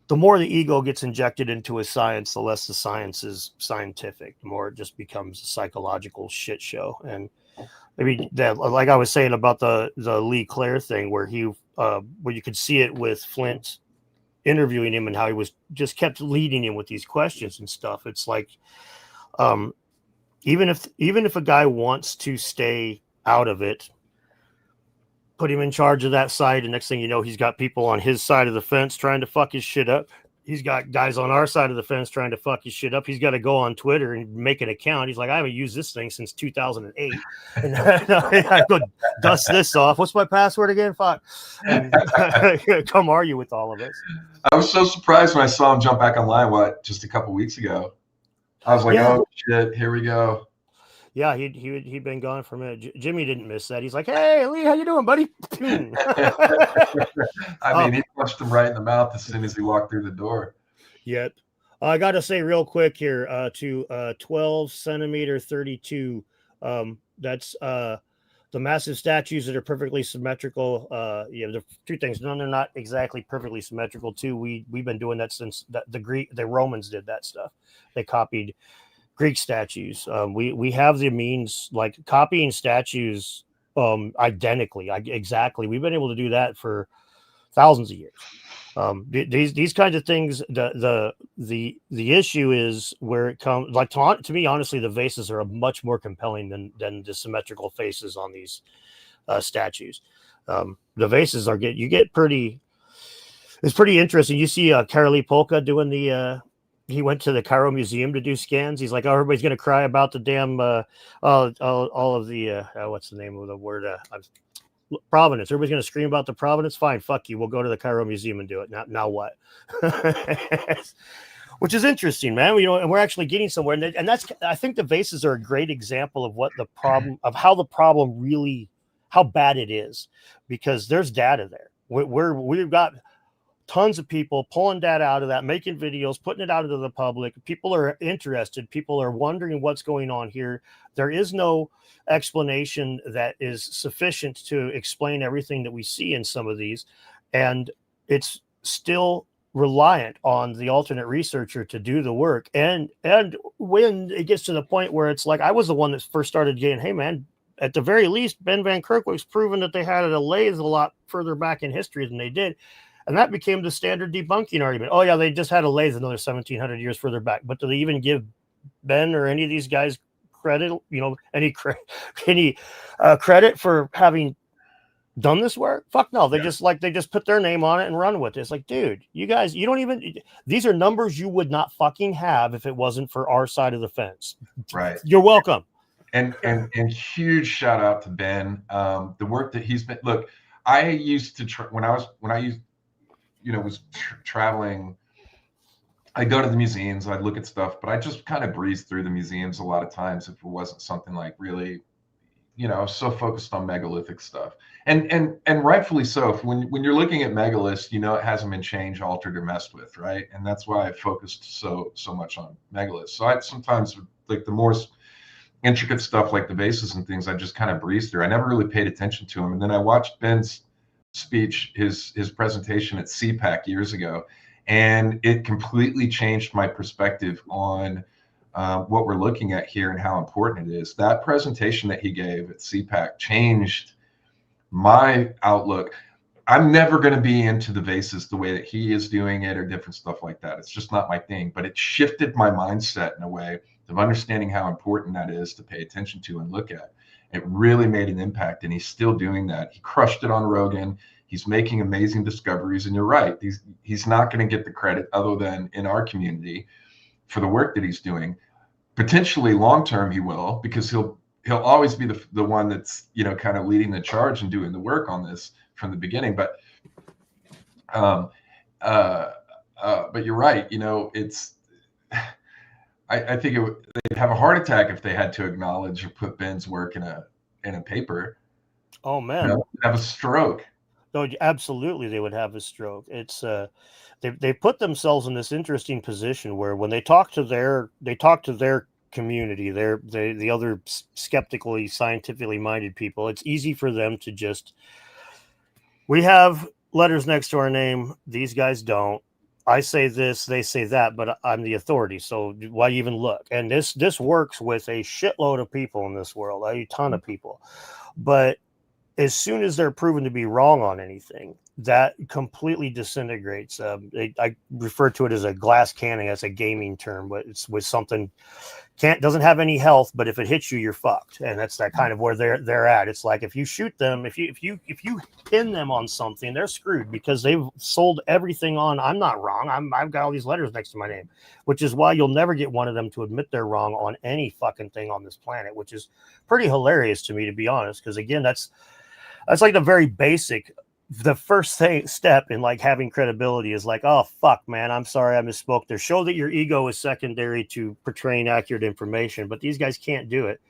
the more the ego gets injected into a science, the less the science is scientific, the more it just becomes a psychological shit show. And I mean, that, like I was saying about the Lee Clare thing, where you could see it with Flint interviewing him, and how he was just kept leading him with these questions and stuff. It's like, even if a guy wants to stay out of it, put him in charge of that site, and next thing you know, he's got people on his side of the fence trying to fuck his shit up. he's got guys on our side of the fence trying to fuck his shit up. He's got to go on Twitter and make an account. He's like, I haven't used this thing since 2008. And I go dust this off. What's my password again? Fuck. And come argue with all of us. I was so surprised when I saw him jump back online, just a couple weeks ago. I was like, oh shit, here we go. Yeah, he'd been gone for a minute. Jimmy didn't miss that. He's like, hey, Lee, how you doing, buddy? I mean, he punched him right in the mouth as soon as he walked through the door. Yep. I got to say real quick here to 12 centimeter 32. That's the massive statues that are perfectly symmetrical. Yeah, there are two things. One, they're not exactly perfectly symmetrical. Two, we've been doing that since the Romans did that stuff. They copied Greek statues. We have the means, like copying statues identically, exactly. We've been able to do that for thousands of years. These kinds of things. The issue is where it comes. Like to me, honestly, the vases are much more compelling than the symmetrical faces on these statues. The vases you get pretty. It's pretty interesting. You see Carolee Polka doing the. He went to the Cairo Museum to do scans. He's like, oh, everybody's going to cry about the damn, all of the, what's the name of the word? Provenance. Everybody's going to scream about the provenance. Fine. Fuck you. We'll go to the Cairo Museum and do it. Now what? Which is interesting, man. And we're actually getting somewhere. And that's, I think the vases are a great example of what the problem, of how the problem really, how bad it is, because there's data there. We've got tons of people pulling data out of that, making videos, putting it out into the public. People are interested. People are wondering what's going on here. There is no explanation that is sufficient to explain everything that we see in some of these. And it's still reliant on the alternate researcher to do the work. And when it gets to the point where it's like, I was the one that first started getting, hey man, at the very least, Ben Van Kerkhoff's proven that they had a lathe a lot further back in history than they did. And that became the standard debunking argument. Oh, yeah, they just had a lathe another 1,700 years further back. But do they even give Ben or any of these guys credit, any credit for having done this work? Fuck no. They just put their name on it and run with it. It's like, dude, you guys, you don't even, these are numbers you would not fucking have if it wasn't for our side of the fence. Right. You're welcome. And huge shout out to Ben. The work that he's been, look, I used to, was traveling, I'd go to the museums, I'd look at stuff, but I just kind of breezed through the museums a lot of times if it wasn't something like really, so focused on megalithic stuff. And rightfully so. When you're looking at megaliths, it hasn't been changed, altered, or messed with, right? And that's why I focused so much on megaliths. So I sometimes, like the more intricate stuff like the vases and things, I just kind of breezed through. I never really paid attention to them. And then I watched Ben's speech, his presentation at CPAC years ago, and it completely changed my perspective on what we're looking at here and how important it is. That presentation that he gave at CPAC changed my outlook. I'm never going to be into the vases the way that he is doing it or different stuff like that. It's just not my thing, but it shifted my mindset in a way of understanding how important that is to pay attention to and look at. It really made an impact, and he's still doing that. He crushed it on Rogan. He's making amazing discoveries, and you're right. He's not going to get the credit other than in our community for the work that he's doing. Potentially long term, he will, because he'll always be the one that's kind of leading the charge and doing the work on this from the beginning. But you're right. It's. I think they'd have a heart attack if they had to acknowledge or put Ben's work in a paper. Oh man, have a stroke. No, absolutely, they would have a stroke. It's they put themselves in this interesting position where when they talk to their community, the other skeptically, scientifically minded people, it's easy for them to just, we have letters next to our name. These guys don't. I say this, they say that, but I'm the authority. So why even look? And this works with a shitload of people in this world, a ton of people. But as soon as they're proven to be wrong on anything, that completely disintegrates. I refer to it as a glass cannon. That's a gaming term, but it's with something doesn't have any health, but if it hits you, you're fucked. And that's that kind of where they're at. It's like if you shoot them, if you pin them on something, they're screwed because they've sold everything on. I'm not wrong. I've got all these letters next to my name, which is why you'll never get one of them to admit they're wrong on any fucking thing on this planet, which is pretty hilarious to me, to be honest. Because again, that's like the very basic. The first step in like having credibility is like, oh fuck, man, I'm sorry I misspoke there. Show that your ego is secondary to portraying accurate information, but these guys can't do it.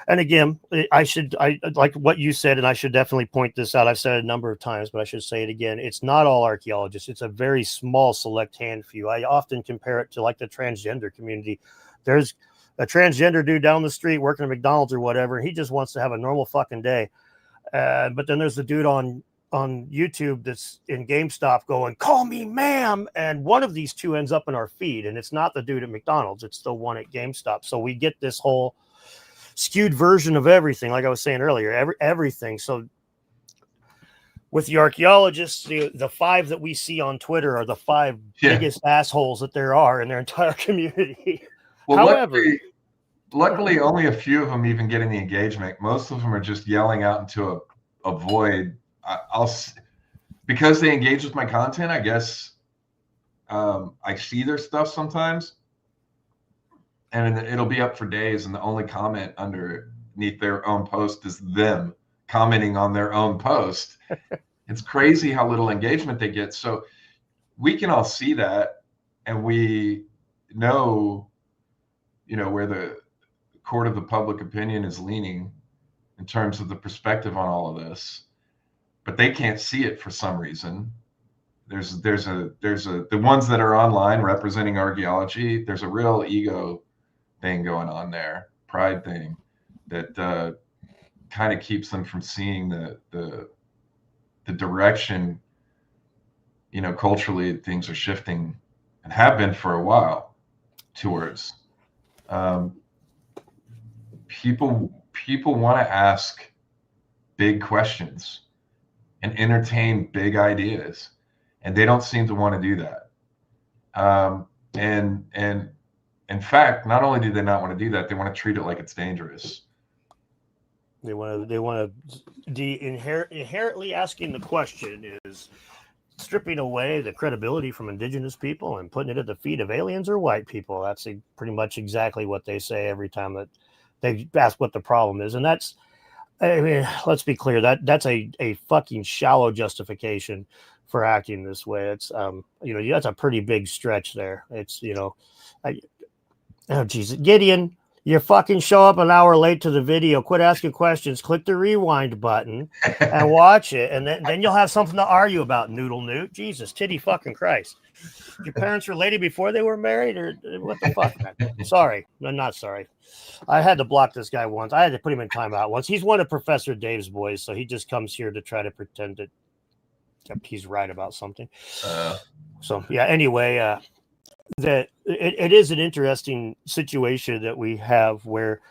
And again, I like what you said, and I should definitely point this out. I've said it a number of times, but I should say it again. It's not all archaeologists. It's a very small select handful. I often compare it to like the transgender community. There's a transgender dude down the street working at McDonald's or whatever, and he just wants to have a normal fucking day. But then there's the dude on YouTube that's in GameStop going, call me ma'am, and one of these two ends up in our feed, and it's not the dude at McDonald's, it's the one at GameStop. So we get this whole skewed version of everything, like I was saying earlier, everything. So with the archaeologists, the five that we see on Twitter are the five biggest assholes that there are in their entire community. Well, however, luckily only a few of them even getting the engagement. Most of them are just yelling out into a void. Because they engage with my content, I guess I see their stuff sometimes, and it'll be up for days, and the only comment underneath their own post is them commenting on their own post. It's crazy how little engagement they get. So we can all see that, and we know, where the court of the public opinion is leaning in terms of the perspective on all of this. But they can't see it for some reason. There's the ones that are online representing archaeology. There's a real ego thing going on there, pride thing that kind of keeps them from seeing the direction, culturally things are shifting and have been for a while towards. People want to ask big questions and entertain big ideas, and they don't seem to want to do that. And in fact, not only do they not want to do that, they want to treat it like it's dangerous. They want to inherently asking the question is stripping away the credibility from indigenous people and putting it at the feet of aliens or white people. That's pretty much exactly what they say every time that they ask what the problem is, and that's. I mean, let's be clear, that's a fucking shallow justification for acting this way. It's that's a pretty big stretch there. It's Jesus, Gideon, you fucking show up an hour late to the video, quit asking questions, click the rewind button and watch it, and then you'll have something to argue about, Noodle Newt. Jesus, titty fucking Christ. Your parents related before they were married, or what the fuck, man? Sorry. I'm not sorry. I had to block this guy once. I had to put him in timeout once. He's one of Professor Dave's boys, so he just comes here to try to pretend that he's right about something. So, yeah, anyway, that it is an interesting situation that we have where,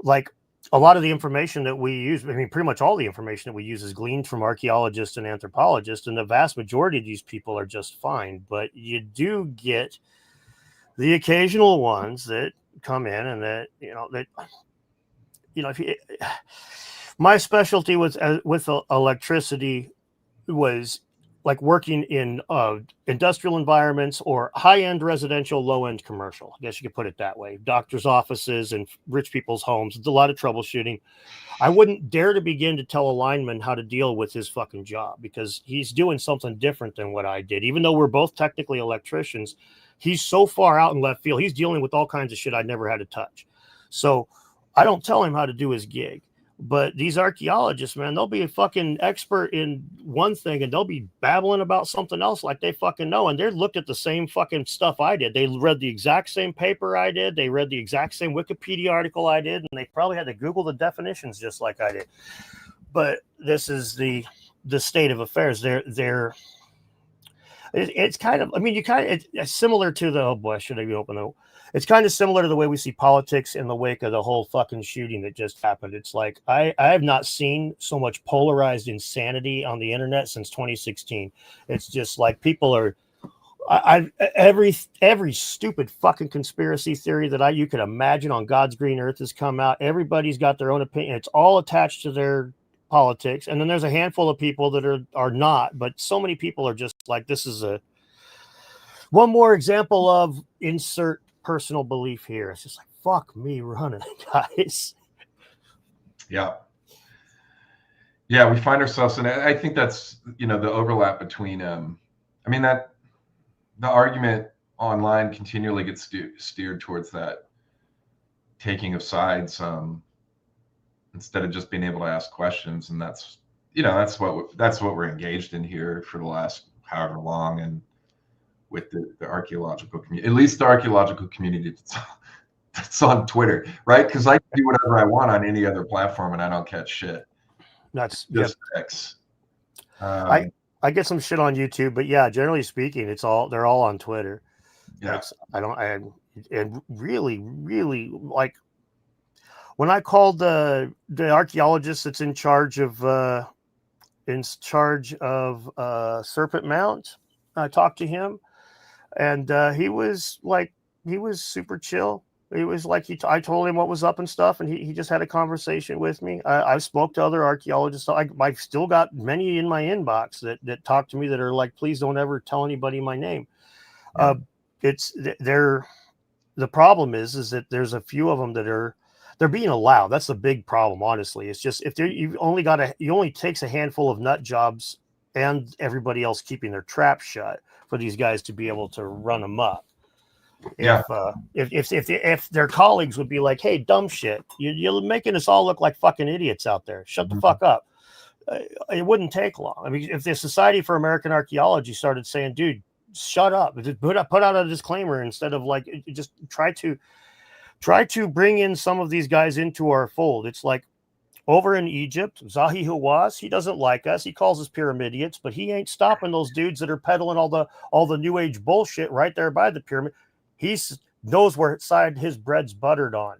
like, a lot of the information that we use, I mean, pretty much all the information that we use is gleaned from archaeologists and anthropologists, and the vast majority of these people are just fine. But you do get the occasional ones that come in and my specialty was with electricity was like working in industrial environments or high-end residential, low-end commercial. I guess you could put it that way. Doctors' offices and rich people's homes. It's a lot of troubleshooting. I wouldn't dare to begin to tell a lineman how to deal with his fucking job because he's doing something different than what I did. Even though we're both technically electricians, he's so far out in left field. He's dealing with all kinds of shit I never had to touch. So I don't tell him how to do his gig. But these archaeologists, man, they'll be a fucking expert in one thing and they'll be babbling about something else like they fucking know. And they looked at the same fucking stuff I did. They read the exact same paper I did. They read the exact same Wikipedia article I did. And they probably had to Google the definitions just like I did. But this is the state of affairs. It's kind of, I mean, it's similar to the, oh boy, should I be open though? it's kind of similar to the way we see politics in the wake of the whole fucking shooting that just happened. It's like I have not seen so much polarized insanity on the internet since 2016. It's just like people are every stupid fucking conspiracy theory that you could imagine on God's green earth has come out. Everybody's got their own opinion. It's all attached to their politics. And then there's a handful of people that are not, but so many people are just like, this is one more example of insert personal belief here. It's just like, fuck me running, guys. Yeah. Yeah, we find ourselves, and I think that's, the overlap between, that the argument online continually gets steered towards that taking of sides, instead of just being able to ask questions. And that's what we're engaged in here for the last however long. And with the archaeological community, at least the archaeological community that's on Twitter, right? Because I can do whatever I want on any other platform and I don't catch shit. That's just X. I get some shit on YouTube, but yeah, generally speaking, they're all on Twitter. Yeah. And really, really, like when I called the archaeologist that's in charge of Serpent Mount, I talked to him, and he was super chill. He was like, I told him what was up and stuff, and he just had a conversation with me. I spoke to other archaeologists. I've still got many in my inbox that talk to me that are like, please don't ever tell anybody my name. Yeah. The problem is that there's a few of them that they're being allowed. That's the big problem, honestly. It's just if you only takes a handful of nut jobs and everybody else keeping their trap shut for these guys to be able to run amok. Yeah. If their colleagues would be like, hey, dumb shit, you're making us all look like fucking idiots out there. Shut the fuck up. It wouldn't take long. I mean, if the Society for American Archaeology started saying, dude, shut up, just put out a disclaimer instead of like, just try to bring in some of these guys into our fold. It's like over in Egypt, Zahi Hawass, he doesn't like us. He calls us pyramidians, but he ain't stopping those dudes that are peddling all the new age bullshit right there by the pyramid. He knows where side his bread's buttered on.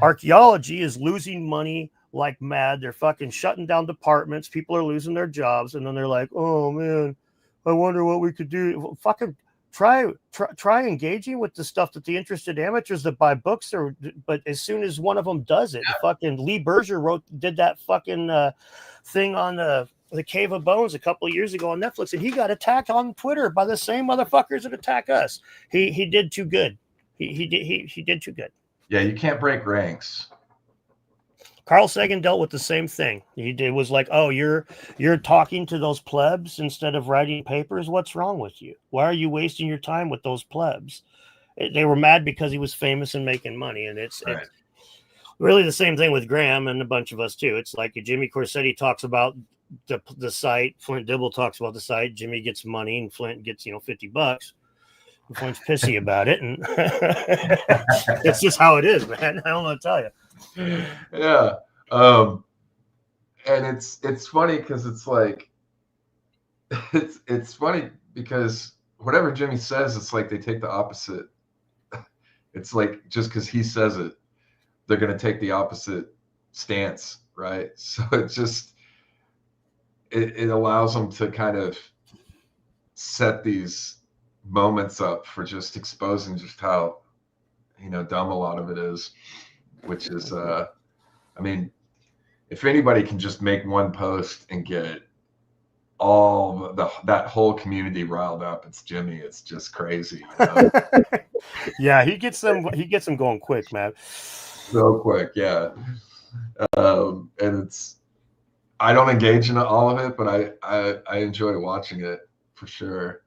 Archaeology is losing money like mad. They're fucking shutting down departments. People are losing their jobs. And then they're like, oh man, I wonder what we could do. Fucking try engaging with the stuff that the interested amateurs that buy books are. But as soon as one of them does it, fucking Lee Berger did that fucking thing on the Cave of Bones a couple of years ago on Netflix, and he got attacked on Twitter by the same motherfuckers that attack us. He did too good. He did too good. Yeah, you can't break ranks. Carl Sagan dealt with the same thing. It was like, oh, you're talking to those plebs instead of writing papers. What's wrong with you? Why are you wasting your time with those plebs? They were mad because he was famous and making money, and it's really the same thing with Graham and a bunch of us too. It's like Jimmy Corsetti talks about the site. Flint Dibble talks about the site. Jimmy gets money, and Flint gets $50. Flint's pissy about it, and it's just how it is, man. I don't know what to tell you. Yeah, and it's funny because it's like it's funny because whatever Jimmy says, it's like they take the opposite. It's like just because he says it, they're going to take the opposite stance, right? So it's just it allows them to kind of set these moments up for just exposing just how dumb a lot of it is, which is I mean, if anybody can just make one post and get all that whole community riled up, it's Jimmy. It's just crazy. Yeah, he gets them going quick, man. So quick, yeah. And I don't engage in all of it, but I enjoy watching it for sure.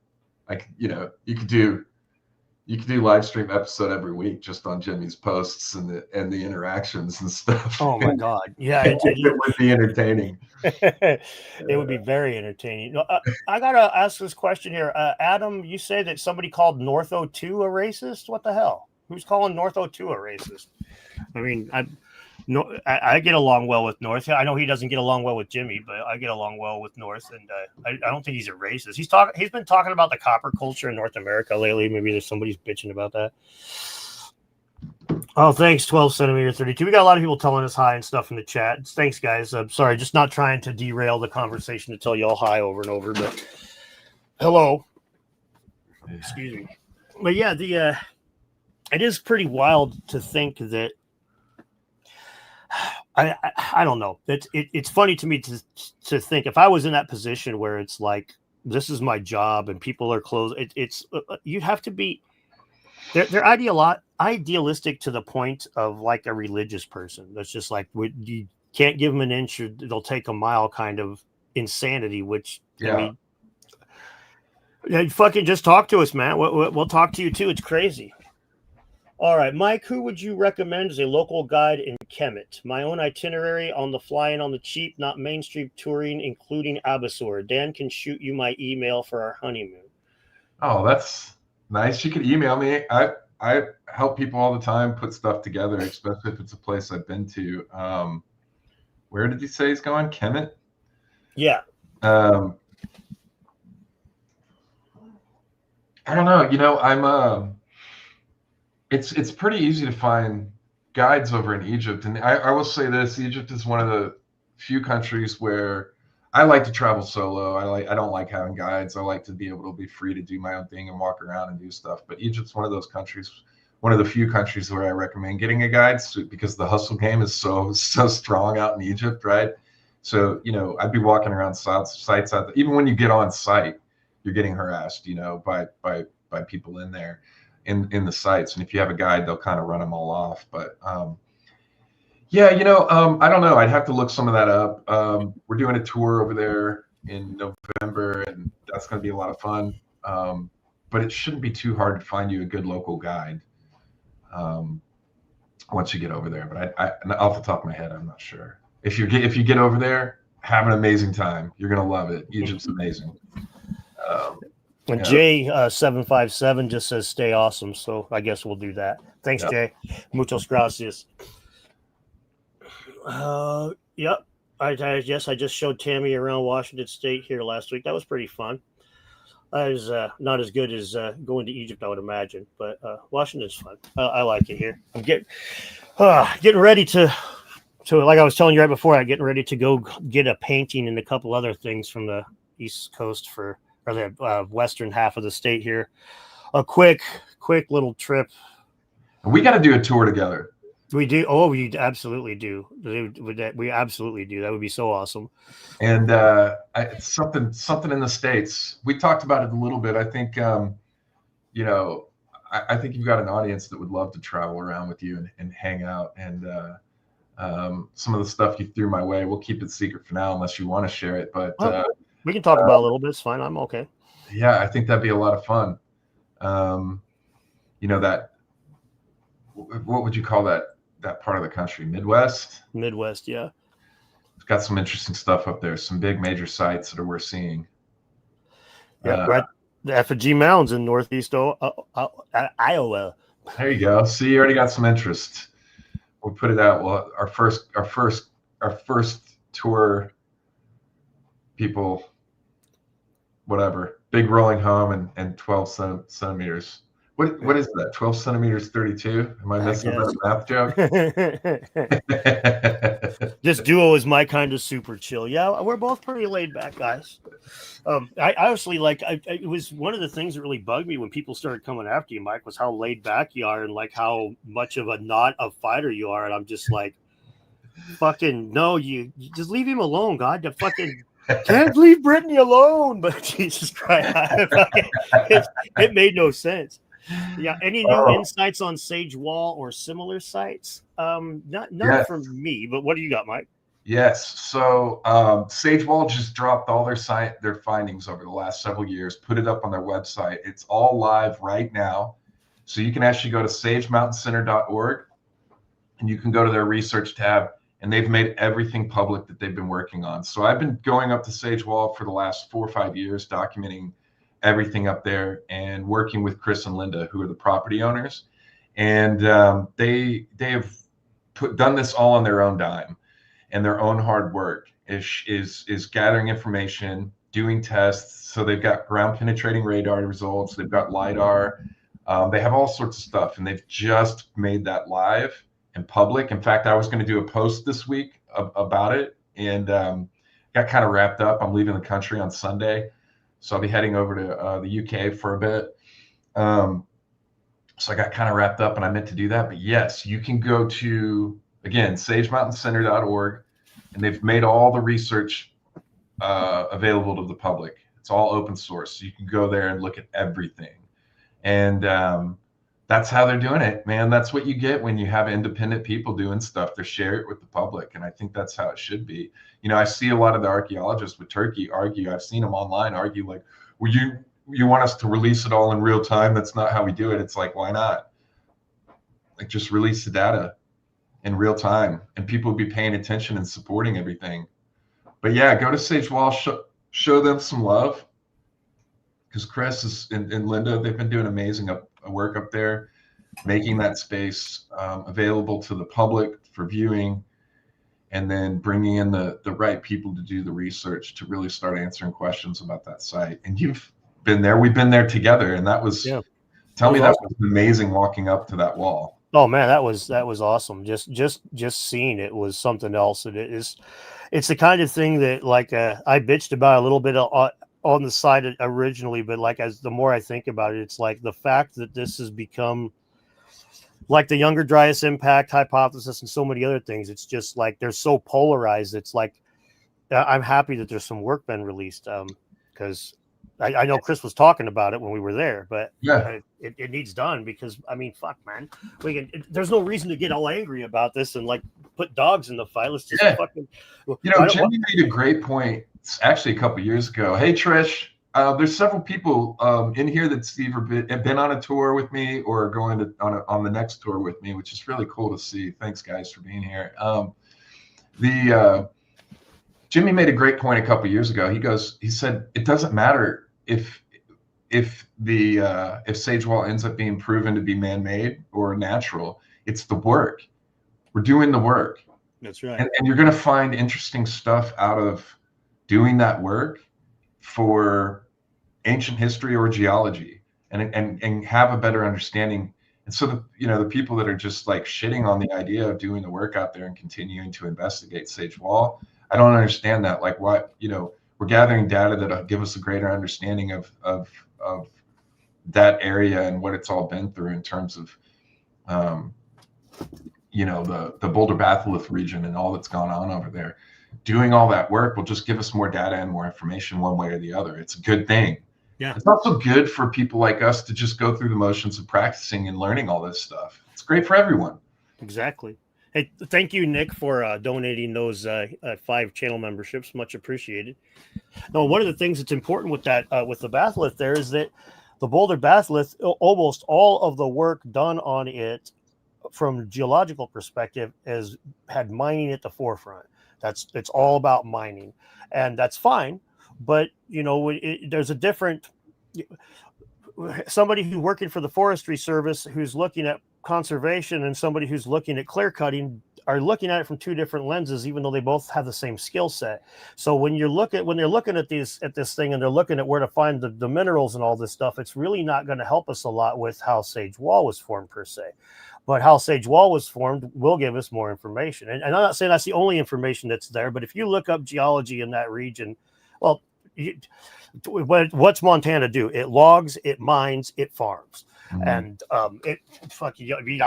You could do live stream episode every week just on Jimmy's posts and the interactions and stuff. Oh my God. Yeah. It would be entertaining. It would be very entertaining. I got to ask this question here. Adam, you say that somebody called North 02 a racist? What the hell? Who's calling North 02 a racist? I mean, I get along well with North. I know he doesn't get along well with Jimmy, but I get along well with North, and I don't think he's a racist. He's been talking about the copper culture in North America lately. Maybe there's somebody's bitching about that. Oh, thanks, 12 centimeter 32. We got a lot of people telling us hi and stuff in the chat. Thanks, guys. I'm sorry, just not trying to derail the conversation to tell you all hi over and over, but hello. Excuse me. But yeah, it is pretty wild to think that I don't know. It's funny to me to think if I was in that position where it's like this is my job and people are close. It's you have to be they're idealistic to the point of like a religious person. That's just like you can't give them an inch or they'll take a mile kind of insanity. Which Yeah. I mean, fucking just talk to us, man. We'll talk to you too. It's crazy. All right, Mike, who would you recommend as a local guide in Kemet? My own itinerary on the fly and on the cheap, not mainstream touring, including Abasur. Dan can shoot you my email for our honeymoon. Oh, that's nice. You could email me. I help people all the time put stuff together, especially if it's a place I've been to. Where did you say he's going? Kemet? Yeah. I don't know. I'm it's pretty easy to find guides over in Egypt. And I will say this, Egypt is one of the few countries where I like to travel solo. I don't like having guides. I like to be able to be free to do my own thing and walk around and do stuff. But Egypt's one of those countries, one of the few countries where I recommend getting a guide because the hustle game is so strong out in Egypt, right? So, I'd be walking around sites out there. Even when you get on site, you're getting harassed, by people in there in the sites. And if you have a guide, they'll kind of run them all off. But yeah, I don't know. I'd have to look some of that up. We're doing a tour over there in November, and that's going to be a lot of fun. But it shouldn't be too hard to find you a good local guide once you get over there. But I off the top of my head, I'm not sure. If you get over there, have an amazing time. You're going to love it. Egypt's amazing. And Jay 757 just says stay awesome. So I guess we'll do that. Thanks, Jay. Muchas gracias. Yep. I just showed Tammy around Washington State here last week. That was pretty fun. That is not as good as going to Egypt, I would imagine, but Washington's fun. I like it here. I'm getting ready to like I was telling you right before, I'm getting ready to go get a painting and a couple other things from the East Coast or the western half of the state here. A quick little trip. We got to do a tour together. We do. Oh, we absolutely do. We absolutely do. That would be so awesome. And it's something in the States. We talked about it a little bit. I think, I think you've got an audience that would love to travel around with you and hang out. And some of the stuff you threw my way, we'll keep it secret for now unless you want to share it. But we can talk about it a little bit. It's fine. I'm okay. Yeah, I think that'd be a lot of fun. That, what would you call that part of the country? Midwest, yeah. It's got some interesting stuff up there. Some big major sites that are worth seeing. Yeah, right. The Effigy Mountains in northeast Iowa. There you go. See, you already got some interest. We'll put it out. Well, our first tour, people, whatever, big rolling home and 12 centimeters. What is that? 12 centimeters, 32? Am I missing that math joke? This duo is my kind of super chill. Yeah, we're both pretty laid back guys. I honestly it was one of the things that really bugged me when people started coming after you, Mike, was how laid back you are and like how much of a fighter you are. And I'm just like, fucking no, you just leave him alone, God. You fucking can't leave Brittany alone. But Jesus Christ, it made no sense. Yeah. Any new insights on Sage Wall or similar sites? Not from me, but what do you got, Mike? Yes. So Sage Wall just dropped all their findings over the last several years, put it up on their website. It's all live right now. So you can actually go to sagemountainCenter.org and you can go to their research tab, and they've made everything public that they've been working on. So I've been going up to Sage Wall for the last 4 or 5 years, documenting everything up there and working with Chris and Linda, who are the property owners. And they have done this all on their own dime and their own hard work is gathering information, doing tests. So they've got ground penetrating radar results. They've got LiDAR. They have all sorts of stuff, and they've just made that live and public. In fact, I was going to do a post this week about it, and got kind of wrapped up. I'm leaving the country on Sunday, so I'll be heading over to the UK for a bit. So I got kind of wrapped up, and I meant to do that. But yes, you can go to, again, sagemountainCenter.org, and they've made all the research available to the public. It's all open source, so you can go there and look at everything. And that's how they're doing it, man. That's what you get when you have independent people doing stuff. They share it with the public, and I think that's how it should be. You know, I see a lot of the archaeologists with Turkey argue. I've seen them online argue like, well, you want us to release it all in real time? That's not how we do it. It's like, why not? Like, just release the data in real time, and people will be paying attention and supporting everything. But yeah, go to Sage Wall, show them some love, because Chris is, and Linda, they've been doing amazing work up there, making that space available to the public for viewing, and then bringing in the right people to do the research to really start answering questions about that site. And you've been there, we've been there together, and that was, yeah. Tell me, that was amazing walking up to that wall. Oh man, that was awesome. Just seeing it was something else. It's the kind of thing that, like, I bitched about a little bit on the side originally, but like, as the more I think about it, it's like the fact that this has become like the Younger Dryas impact hypothesis and so many other things. It's just like they're so polarized. It's like I'm happy that there's some work been released, because I know Chris was talking about it when we were there, but yeah, it needs done, because I mean, fuck, man, there's no reason to get all angry about this and like put dogs in the fight. Let's just fucking. You know, Jimmy made a great point actually a couple of years ago. Hey, Trish, there's several people in here that Steve have been on a tour with me or going on the next tour with me, which is really cool to see. Thanks, guys, for being here. Jimmy made a great point a couple of years ago. He said it doesn't matter if Sage Wall ends up being proven to be man-made or natural. It's the work. We're doing the work. That's right. And you're going to find interesting stuff out of doing that work for ancient history or geology, and have a better understanding. And so the people that are just like shitting on the idea of doing the work out there and continuing to investigate Sage Wall, I don't understand that. Like, why, we're gathering data that'll give us a greater understanding of that area and what it's all been through in terms of the Boulder Batholith region and all that's gone on over there. Doing all that work will just give us more data and more information one way or the other. It's a good thing. Yeah. It's also good for people like us to just go through the motions of practicing and learning all this stuff. It's great for everyone. Exactly. Hey, thank you, Nick, for donating those 5 channel memberships. Much appreciated. Now, one of the things that's important with that, with the batholith there, is that the Boulder Batholith, almost all of the work done on it from a geological perspective has had mining at the forefront. It's all about mining, and that's fine. But there's a different somebody who's working for the Forestry Service who's looking at conservation and somebody who's looking at clear cutting are looking at it from 2 different lenses, even though they both have the same skill set. So when they're looking at this thing and they're looking at where to find the minerals and all this stuff, it's really not going to help us a lot with how Sage Wall was formed per se. But how Sage Wall was formed will give us more information. And I'm not saying that's the only information that's there, but if you look up geology in that region, well, what's Montana do? It logs, it mines, it farms. Mm-hmm. And I'll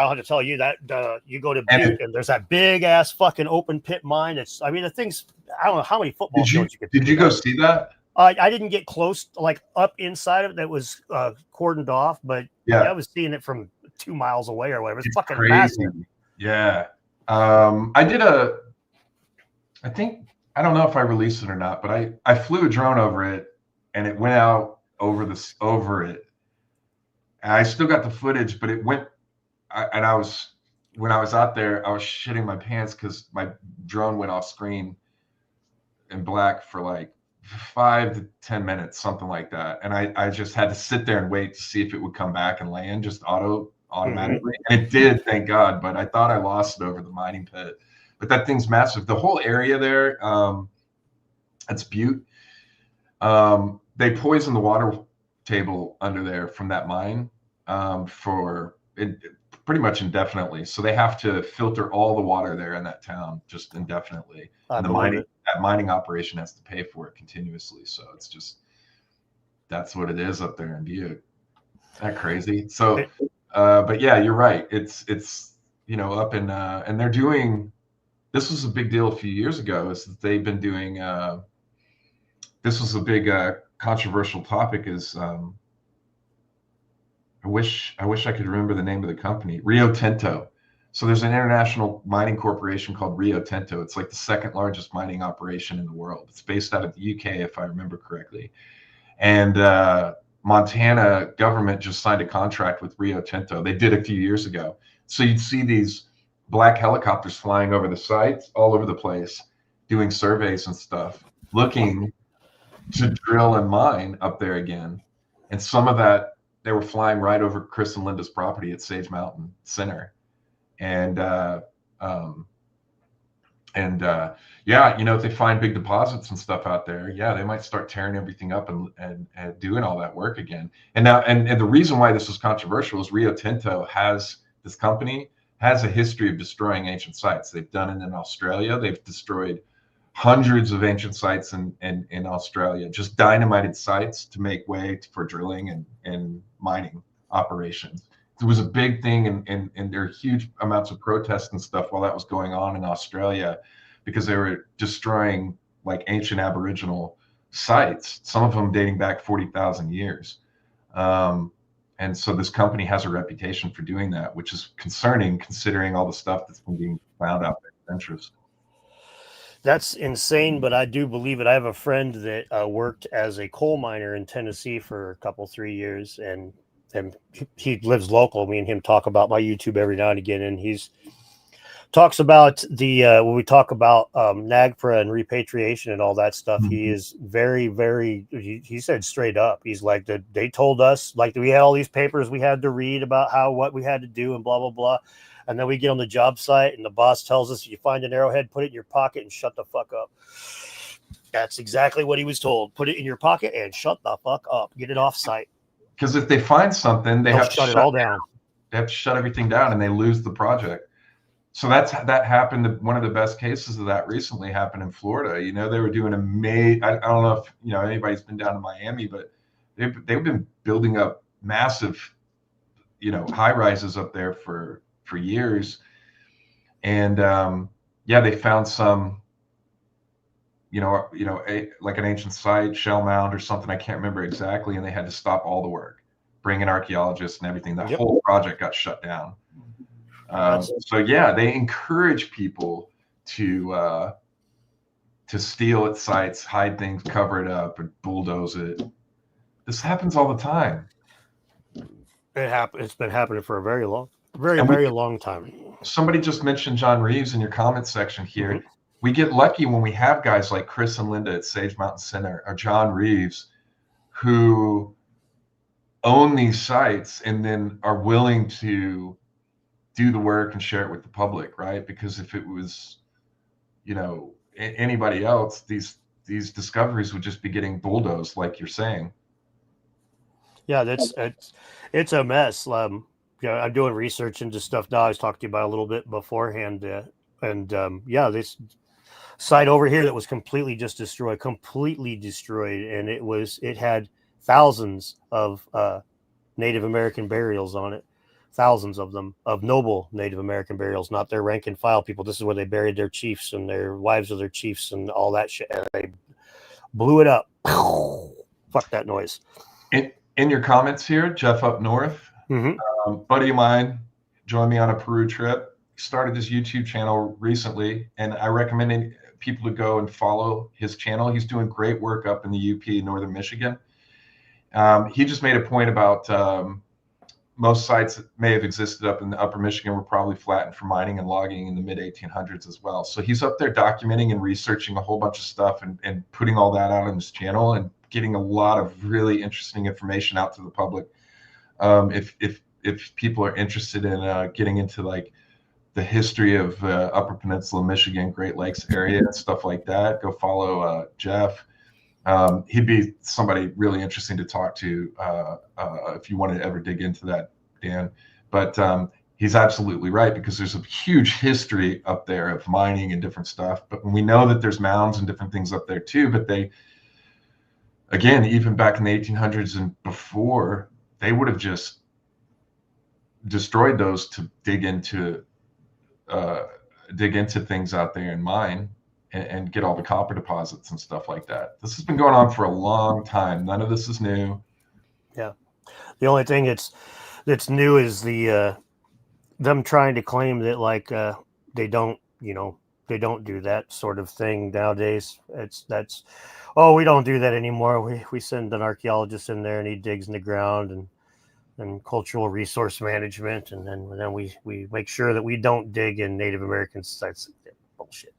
have to tell you that you go to Butte and there's that big ass fucking open pit mine. The thing's, I don't know how many football fields you could. Did you go see that? I didn't get close, like up inside of it. That was cordoned off, but yeah, I was seeing it from 2 miles away or whatever. It's fucking crazy. Massive. Yeah. I don't know if I released it or not, but I flew a drone over it and it went out over it. And I still got the footage, but it went, when I was out there, I was shitting my pants because my drone went off screen in black for like 5 to 10 minutes, something like that. And I just had to sit there and wait to see if it would come back and land just automatically. Mm-hmm. And it did, thank God. But I thought I lost it over the mining pit. But that thing's massive. The whole area there, that's Butte. They poison the water table under there from that mine. for it, pretty much indefinitely. So they have to filter all the water there in that town just indefinitely. I And believe it. that mining operation has to pay for it continuously. So it's just, that's what it is up there in Butte. Isn't that crazy? So, but yeah, you're right. It's, up in, and they're doing, this was a big deal a few years ago, is that they've been doing, this was a big controversial topic, is I wish I could remember the name of the company, Rio Tinto. So there's an international mining corporation called Rio Tinto. It's like the second largest mining operation in the world. It's based out of the UK, if I remember correctly. And Montana government just signed a contract with Rio Tinto. They did a few years ago. So you'd see these black helicopters flying over the sites all over the place, doing surveys and stuff, looking to drill and mine up there again. And some of that, they were flying right over Chris and Linda's property at Sage Mountain Center. And yeah, if they find big deposits and stuff out there, yeah, they might start tearing everything up and doing all that work again. And now, and the reason why this was controversial is Rio Tinto this company has a history of destroying ancient sites. They've done it in Australia. They've destroyed hundreds of ancient sites in Australia, just dynamited sites to make way for drilling and mining operations. It was a big thing, and there were huge amounts of protests and stuff while that was going on in Australia, because they were destroying like ancient Aboriginal sites, some of them dating back 40,000 years. And so this company has a reputation for doing that, which is concerning considering all the stuff that's been being found out there with interest. That's insane, but I do believe it. I have a friend that worked as a coal miner in Tennessee for a couple, 3 years, and he lives local. Me and him talk about my YouTube every now and again, and he's talks about the when we talk about NAGPRA and repatriation and all that stuff. Mm-hmm. He is very, very. He said straight up, he's like, that they told us, like, we had all these papers we had to read about what we had to do and blah blah blah. And then we get on the job site and the boss tells us, you find an arrowhead, put it in your pocket and shut the fuck up. That's exactly what he was told. Put it in your pocket and shut the fuck up. Get it off site. Because if they find something, they have to shut it all down. They have to shut everything down and they lose the project. So that happened. One of the best cases of that recently happened in Florida. They were doing I don't know if anybody's been down to Miami, but they've been building up massive, high rises up there for years. And yeah, they found some, like an ancient site, shell mound or something. I can't remember exactly. And they had to stop all the work, bring in archaeologists and everything. That whole project got shut down. So yeah, they encourage people to steal at sites, hide things, cover it up, and bulldoze it. This happens all the time. It's been happening for a very long time. Somebody just mentioned John Reeves in your comment section here. Mm-hmm. We get lucky when we have guys like Chris and Linda at Sage Mountain Center or John Reeves, who own these sites and then are willing to do the work and share it with the public, right? Because if it was, anybody else, these discoveries would just be getting bulldozed, like you're saying. Yeah, it's a mess. I'm doing research into stuff now. I was talking to you about a little bit beforehand, this site over here that was completely destroyed, and it had thousands of Native American burials on it. Thousands of them, of noble Native American burials, not their rank and file people. This is where they buried their chiefs and their wives of their chiefs and all that shit. And they blew it up. Fuck that noise. In your comments here, Jeff up north, buddy of mine, joined me on a Peru trip. Started this YouTube channel recently, and I recommend people to go and follow his channel. He's doing great work up in the UP, Northern Michigan. He just made a point about most sites that may have existed up in the upper Michigan were probably flattened for mining and logging in the mid 1800s as well. So he's up there documenting and researching a whole bunch of stuff and putting all that out on his channel and getting a lot of really interesting information out to the public. If people are interested in getting into like the history of Upper Peninsula Michigan, Great Lakes area and stuff like that, go follow Jeff. He'd be somebody really interesting to talk to if you want to ever dig into Dan. But he's absolutely right, because there's a huge history up there of mining and different stuff. But we know that there's mounds and different things up there too. But they, again, even back in the 1800s and before, they would have just destroyed those to dig into things out there and mine and get all the copper deposits and stuff like that. This has been going on for a long time. None of this is new. Yeah. The only thing that's new is the them trying to claim that like they don't do that sort of thing nowadays. We don't do that anymore. We send an archaeologist in there and he digs in the ground and cultural resource management, and then we make sure that we don't dig in Native American sites. Bullshit.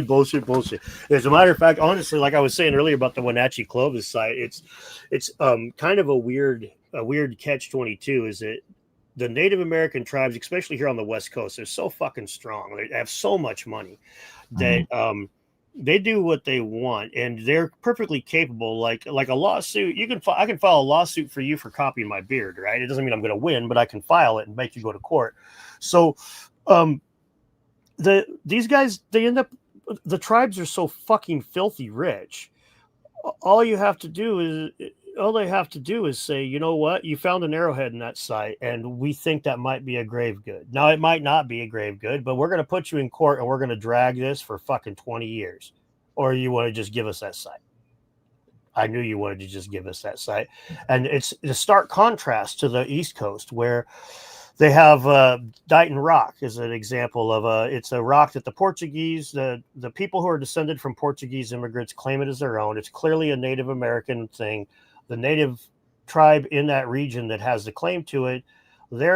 bullshit. As a matter of fact, honestly, like I was saying earlier about the Wenatchee Clovis site, it's kind of a weird catch-22. Is that the Native American tribes, especially here on the West Coast, they're so fucking strong. They have so much money that they do what they want, and they're perfectly capable. Like a lawsuit, I can file a lawsuit for you for copying my beard, right? It doesn't mean I'm going to win, but I can file it and make you go to court. So, these guys, the tribes are so fucking filthy rich. All they have to do is say, you know what, you found an arrowhead in that site, and we think that might be a grave good. Now, it might not be a grave good, but we're going to put you in court and we're going to drag this for fucking 20 years. Or you want to just give us that site? I knew you wanted to just give us that site. And it's a stark contrast to the East Coast, where they have Dighton Rock is an example of it's a rock that the Portuguese, the people who are descended from Portuguese immigrants, claim it as their own. It's clearly a Native American thing. The native tribe in that region that has the claim to it, they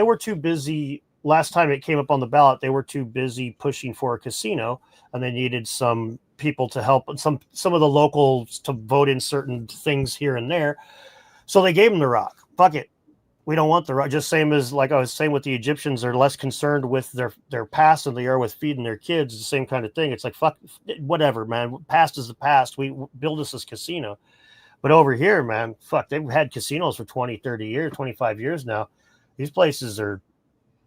were too busy. Last time it came up on the ballot, they were too busy pushing for a casino, and they needed some people to help, some of the locals to vote in certain things here and there. So they gave them the rock. Fuck it. We don't want the rock. Just same as, like I was saying, with the Egyptians, they're less concerned with their past than they are with feeding their kids. It's the same kind of thing. It's like, fuck, whatever, man. Past is the past. We build this as casino. But over here, man, fuck, they've had casinos for 20, 30 years, 25 years now. These places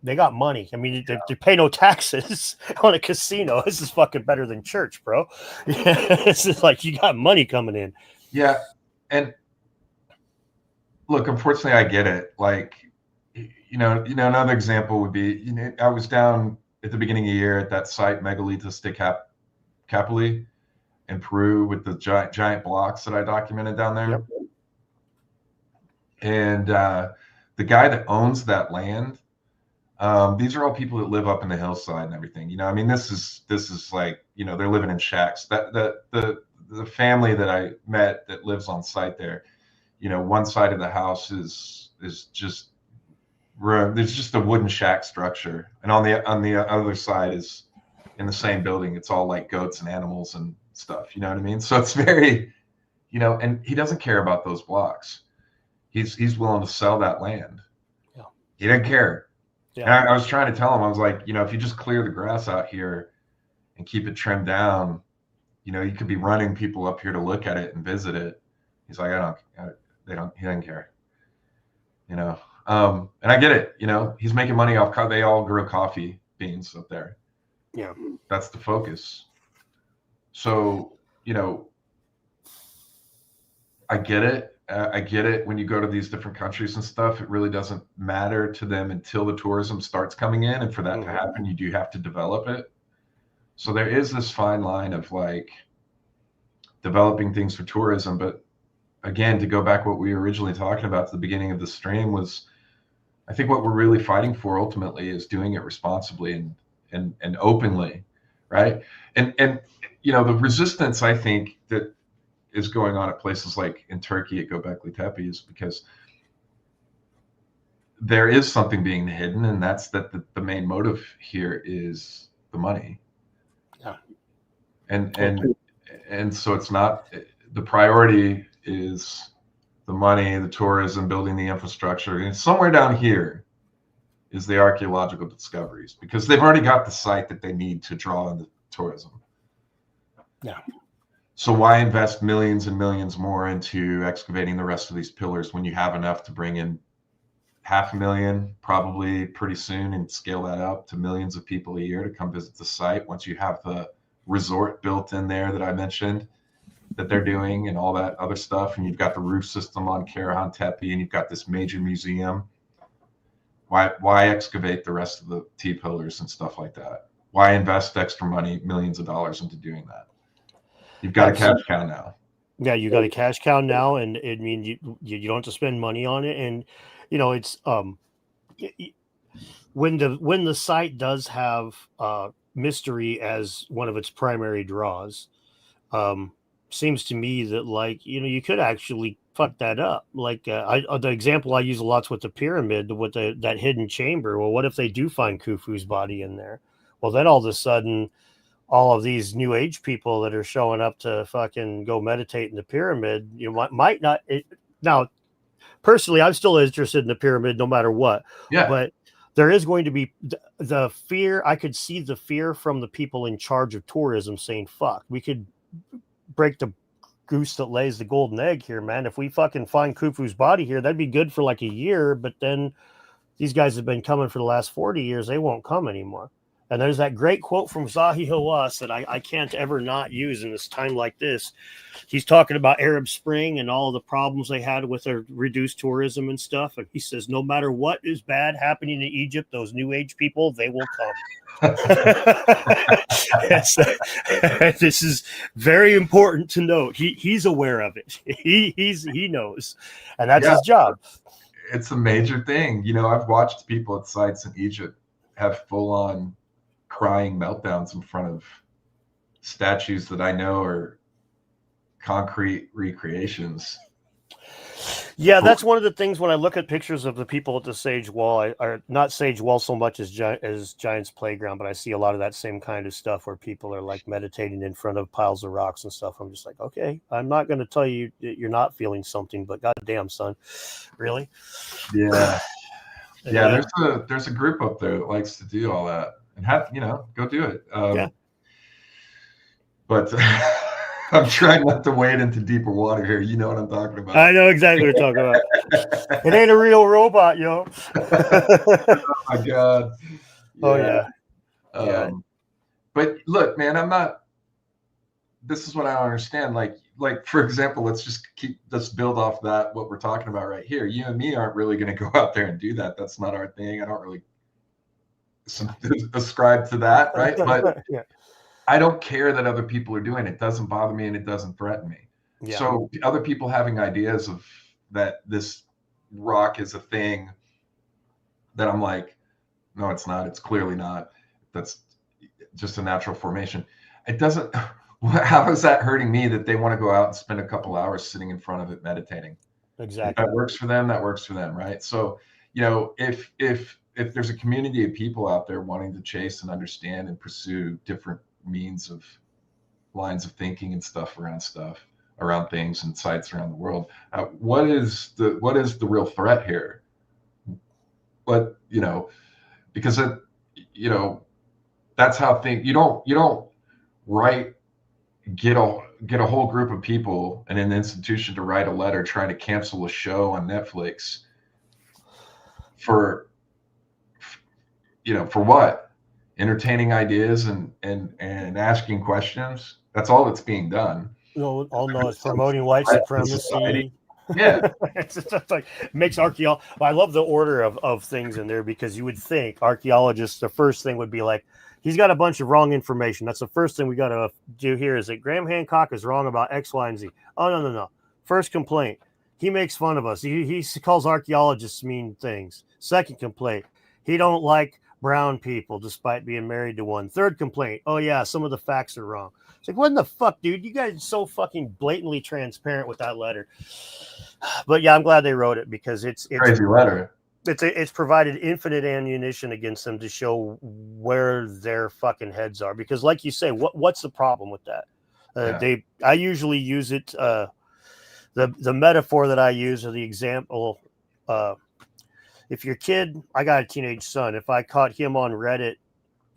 they got money. I mean, they pay no taxes on a casino. This is fucking better than church, bro. It's just like, you got money coming in. Yeah. And look, unfortunately, I get it. Like, another example would be, I was down at the beginning of the year at that site, Megalitos de Capuli in Peru, with the giant blocks that I documented down there. Yep. And the guy that owns that land, these are all people that live up in the hillside and everything. I mean, this is like, they're living in shacks. The family that I met that lives on site there, one side of the house is just room. There's just a wooden shack structure, and on the other side is, in the same building, it's all like goats and animals and stuff. You know what I mean? So it's very, and he doesn't care about those blocks. He's willing to sell that land. Yeah. He doesn't care. Yeah. And I was trying to tell him, I was like, if you just clear the grass out here and keep it trimmed down, you could be running people up here to look at it and visit it. He's like, he doesn't care. And I get it. He's making money off. They all grow coffee beans up there. Yeah, that's the focus. So I get it. I get it. When you go to these different countries and stuff, it really doesn't matter to them until the tourism starts coming in. And for that to happen, you do have to develop it. So there is this fine line of like developing things for tourism. But again, to go back what we were originally talking about at the beginning of the stream was, I think what we're really fighting for ultimately is doing it responsibly and openly, right? And the resistance, I think, that is going on at places like in Turkey at Göbekli Tepe is because there is something being hidden, and that's that the main motive here is the money. Yeah. And so it's not, the priority is the money, the tourism, building the infrastructure, and somewhere down here is the archaeological discoveries, because they've already got the site that they need to draw in the tourism. Yeah. So why invest millions and millions more into excavating the rest of these pillars when you have enough to bring in 500,000 probably pretty soon and scale that up to millions of people a year to come visit the site once you have the resort built in there that I mentioned that they're doing and all that other stuff, and you've got the roof system on Karahan Tepe and you've got this major museum. Why excavate the rest of the T pillars and stuff like that? Why invest extra money, millions of dollars into doing that? You've got a cash cow now. Yeah, you got a cash cow now, and it means you don't have to spend money on it, and it's when the site does have mystery as one of its primary draws. Seems to me that you could actually fuck that up. The example I use a lot with the pyramid with that hidden chamber. Well, what if they do find Khufu's body in there? Well, then all of a sudden all of these new age people that are showing up to fucking go meditate in the pyramid, might not. Now, personally, I'm still interested in the pyramid no matter what. Yeah. But there is going to be the fear. I could see the fear from the people in charge of tourism saying, fuck, we could break the goose that lays the golden egg here, man. If we fucking find Khufu's body here, that'd be good for like a year. But then these guys have been coming for the last 40 years. They won't come anymore. And there's that great quote from Zahi Hawass that I can't ever not use in this time like this. He's talking about Arab Spring and all the problems they had with their reduced tourism and stuff. And he says, no matter what is bad happening in Egypt, those new age people, they will come. This is very important to note. He's aware of it. He knows. And that's his job. It's a major thing. I've watched people at sites in Egypt have full on crying meltdowns in front of statues that I know are concrete recreations. Yeah, that's one of the things when I look at pictures of the people at the Sage Wall, or not Sage Wall so much as Giant's Playground, but I see a lot of that same kind of stuff where people are like meditating in front of piles of rocks and stuff. I'm just like, okay, I'm not going to tell you that you're not feeling something, but goddamn, son, really? Yeah. Yeah, there's a group up there that likes to do all that and go do it. Yeah. But I'm trying not to wade into deeper water here. You know what I'm talking about. I know exactly what you're talking about. It ain't a real robot, yo. Oh my God. Yeah. Oh yeah. But look, man, this is what I don't understand. Like for example, let's build off that, what we're talking about right here. You and me aren't really going to go out there and do that. That's not our thing. I don't really ascribe to that, right? But yeah. I don't care that other people are doing it. It doesn't bother me and it doesn't threaten me. Yeah. So other people having ideas of that this rock is a thing that I'm like, no, it's not. It's clearly not. That's just a natural formation. It doesn't. How is that hurting me that they want to go out and spend a couple hours sitting in front of it meditating? Exactly. If that works for them, that works for them, right? So, if there's a community of people out there wanting to chase and understand and pursue different means of lines of thinking and stuff around things and sites around the world, what is the real threat here? But because that's how things. You don't get a whole group of people and an institution to write a letter trying to cancel a show on Netflix for what? Entertaining ideas and asking questions. That's all that's being done. No, it's promoting white supremacy. Yeah. It's like makes archaeology. I love the order of things in there, because you would think archaeologists, the first thing would be like, he's got a bunch of wrong information. That's the first thing we got to do here, is that Graham Hancock is wrong about X, Y, and Z. Oh, no. First complaint, he makes fun of us. He calls archaeologists mean things. Second complaint, he don't like brown people despite being married to one. Third complaint, oh yeah, some of the facts are wrong. It's like, what in the fuck, dude? You guys are so fucking blatantly transparent with that letter. But yeah, I'm glad they wrote it, because it's crazy letter. It's provided infinite ammunition against them to show where their fucking heads are. Because like you say, what's the problem with that? I usually use it. The metaphor that I use, or the example, if your kid, I got a teenage son, if I caught him on Reddit,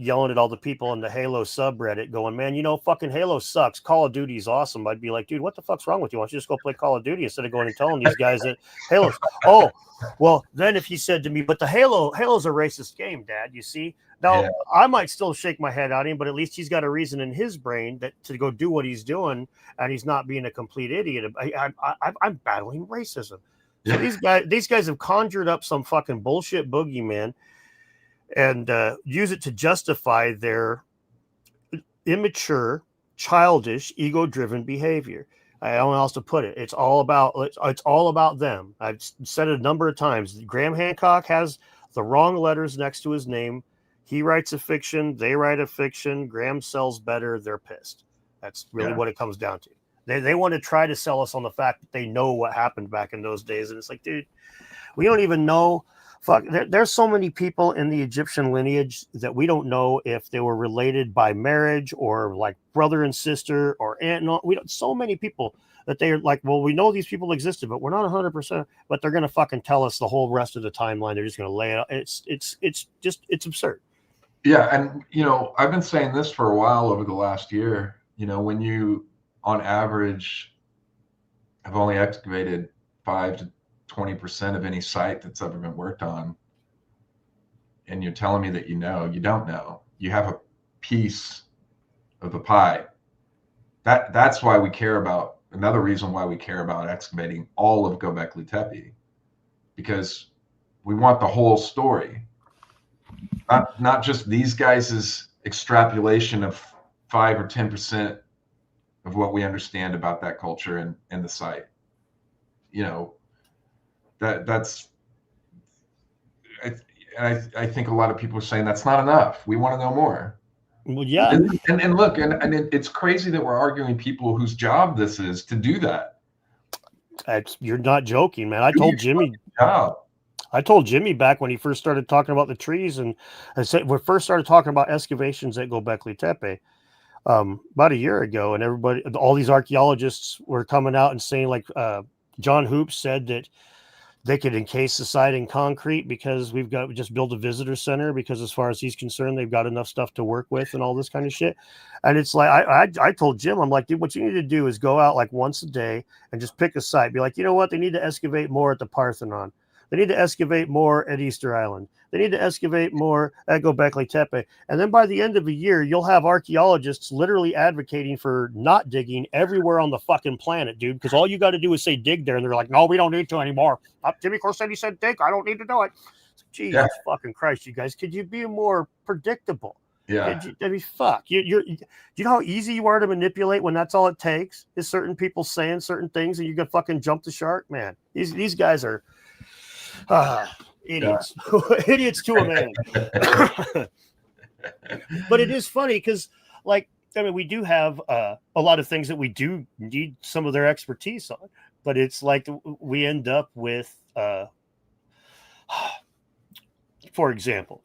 yelling at all the people in the Halo subreddit going, man, you know, fucking Halo sucks. Call of Duty is awesome. I'd be like, dude, what the fuck's wrong with you? Why don't you just go play Call of Duty instead of going and telling these guys that Halo's, oh, well, then if he said to me, but the Halo's a racist game, Dad, you see? Now, I might still shake my head at him, but at least he's got a reason in his brain that to go do what he's doing, and he's not being a complete idiot. I'm battling racism. So these guys have conjured up some fucking bullshit boogeyman and use it to justify their immature, childish, ego-driven behavior. I don't know how else to put it. It's all about them. I've said it a number of times. Graham Hancock has the wrong letters next to his name. He writes a fiction. They write a fiction. Graham sells better. They're pissed. That's really what it comes down to. They want to try to sell us on the fact that they know what happened back in those days. And it's like, dude, we don't even know. Fuck, there's so many people in the Egyptian lineage that we don't know if they were related by marriage or like brother and sister or aunt. No, we don't. So many people that they're like, well, we know these people existed, but we're not 100%. But they're gonna fucking tell us the whole rest of the timeline. They're just gonna lay it out. It's absurd. Yeah, and you know, I've been saying this for a while over the last year. You know, when you, on average, have only excavated 5 to 20% of any site that's ever been worked on, and you're telling me that you don't know, you have a piece of the pie. That's why we care about, another reason why we care about excavating all of Göbekli Tepe, because we want the whole story, not just these guys' extrapolation of 5 or 10% of what we understand about that culture and the site. You know, that's I think a lot of people are saying that's not enough. We want to know more. Well, yeah. And look, and it's crazy that we're arguing people whose job this is to do that. You're not joking, man. I told Jimmy back when he first started talking about the trees, and I said we first started talking about excavations at Göbekli Tepe about a year ago, and everybody, all these archaeologists were coming out and saying, like John Hoops said that they could encase the site in concrete because we just build a visitor center, because as far as he's concerned, they've got enough stuff to work with and all this kind of shit. And it's like, I told Jim, I'm like, dude, what you need to do is go out like once a day and just pick a site. Be like, you know what? They need to excavate more at the Parthenon. They need to excavate more at Easter Island. They need to excavate more at Göbekli Tepe. And then by the end of the year, you'll have archaeologists literally advocating for not digging everywhere on the fucking planet, dude, because all you got to do is say dig there. And they're like, no, we don't need to anymore. Jimmy Corsetti said dig. I don't need to do it. Jesus fucking Christ, you guys. Could you be more predictable? Yeah. I mean, fuck. You know how easy you are to manipulate when that's all it takes is certain people saying certain things and you can fucking jump the shark? Man, these guys are idiots. Idiots to a man. But it is funny because, like, I mean, we do have a lot of things that we do need some of their expertise on, but it's like we end up with, for example,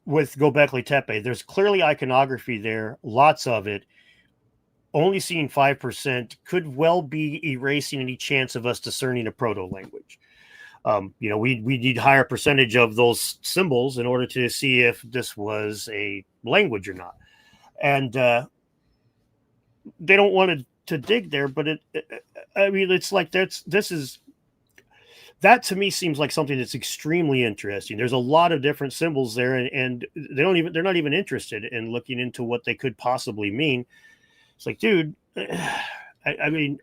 with Göbekli Tepe, there's clearly iconography there, lots of it. Only seeing 5% could well be erasing any chance of us discerning a proto-language. You know, we need a higher percentage of those symbols in order to see if this was a language or not. And they don't want to dig there, but I mean, it's like that to me seems like something that's extremely interesting. There's a lot of different symbols there, and they're not even interested in looking into what they could possibly mean. It's like, dude, I mean,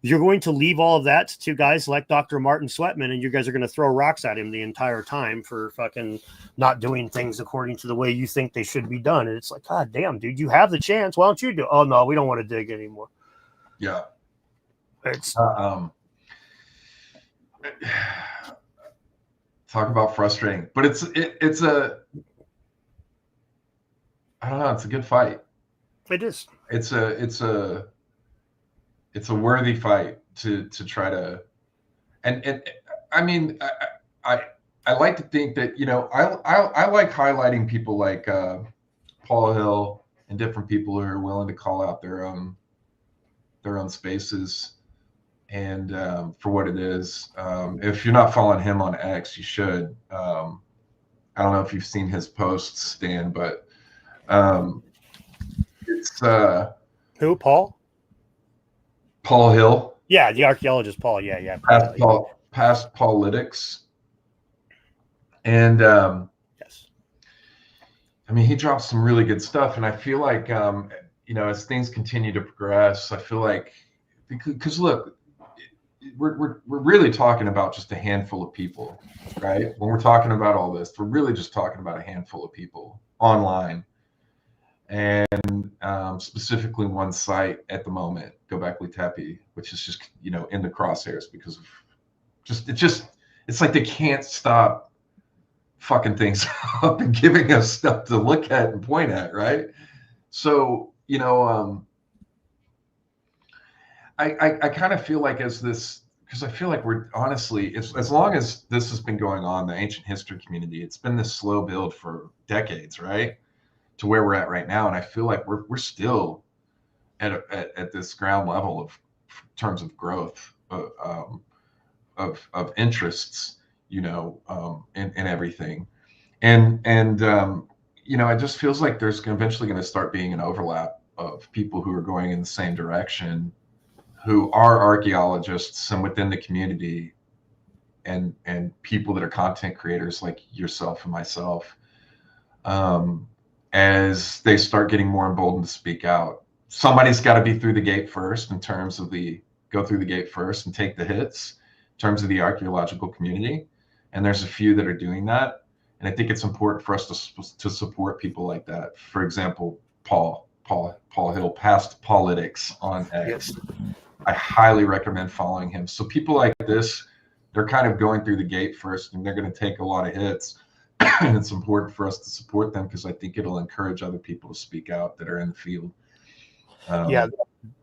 you're going to leave all of that to guys like Dr. Martin Sweatman, and you guys are going to throw rocks at him the entire time for fucking not doing things according to the way you think they should be done. And it's like, God damn, dude, you have the chance. Why don't you do it? Oh, no, we don't want to dig anymore. Yeah. It's talk about frustrating, but it's a, I don't know, it's a good fight. It is. It's a worthy fight to try to, and I mean, I like to think that, you know, I like highlighting people like Paul Hill and different people who are willing to call out their own spaces and for what it is. If you're not following him on X, you should. I don't know if you've seen his posts, Stan, but It's Who? Paul? Paul Hill. Yeah, the archaeologist Paul. Yeah, Past Politics. And yes. I mean, he drops some really good stuff, and I feel like as things continue to progress, I feel like because look, we're really talking about just a handful of people, right? When we're talking about all this, we're really just talking about a handful of people online, and specifically one site at the moment, Gobekli Tepe, which is just in the crosshairs because of it's like they can't stop fucking things up and giving us stuff to look at and point at, right? So I kind of feel like because I feel like we're honestly, as long as this has been going on, the ancient history community, it's been this slow build for decades, right? To where we're at right now, and I feel like we're still at this ground level of terms of growth of interests, in everything, and it just feels like there's eventually going to start being an overlap of people who are going in the same direction, who are archaeologists and within the community, and people that are content creators like yourself and myself, as they start getting more emboldened to speak out. Somebody's got to be through the gate first, in terms of go through the gate first and take the hits in terms of the archaeological community. And there's a few that are doing that. And I think it's important for us to support people like that. For example, Paul Hill, Past Politics on X. Yes. I highly recommend following him. So people like this, they're kind of going through the gate first, and they're going to take a lot of hits. And it's important for us to support them, because I think it'll encourage other people to speak out that are in the field. Yeah,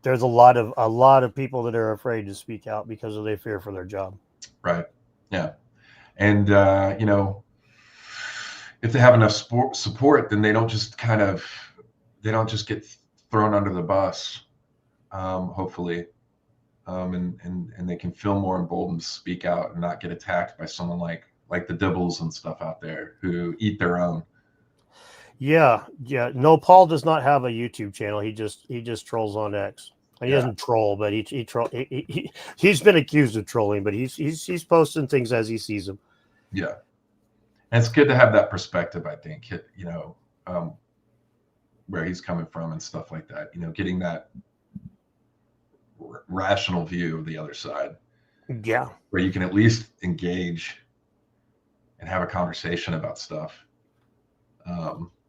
there's a lot of people that are afraid to speak out because of their fear for their job. Right. Yeah. And if they have enough support, then they don't just get thrown under the bus. Hopefully, and they can feel more emboldened to speak out and not get attacked by someone like the Dibbles and stuff out there who eat their own. Yeah. No, Paul does not have a YouTube channel. He just trolls on X. He doesn't troll, but he's been accused of trolling, but he's posting things as he sees them. Yeah, and it's good to have that perspective. I think where he's coming from and stuff like that. Getting that rational view of the other side. Yeah, where you can at least engage and have a conversation about stuff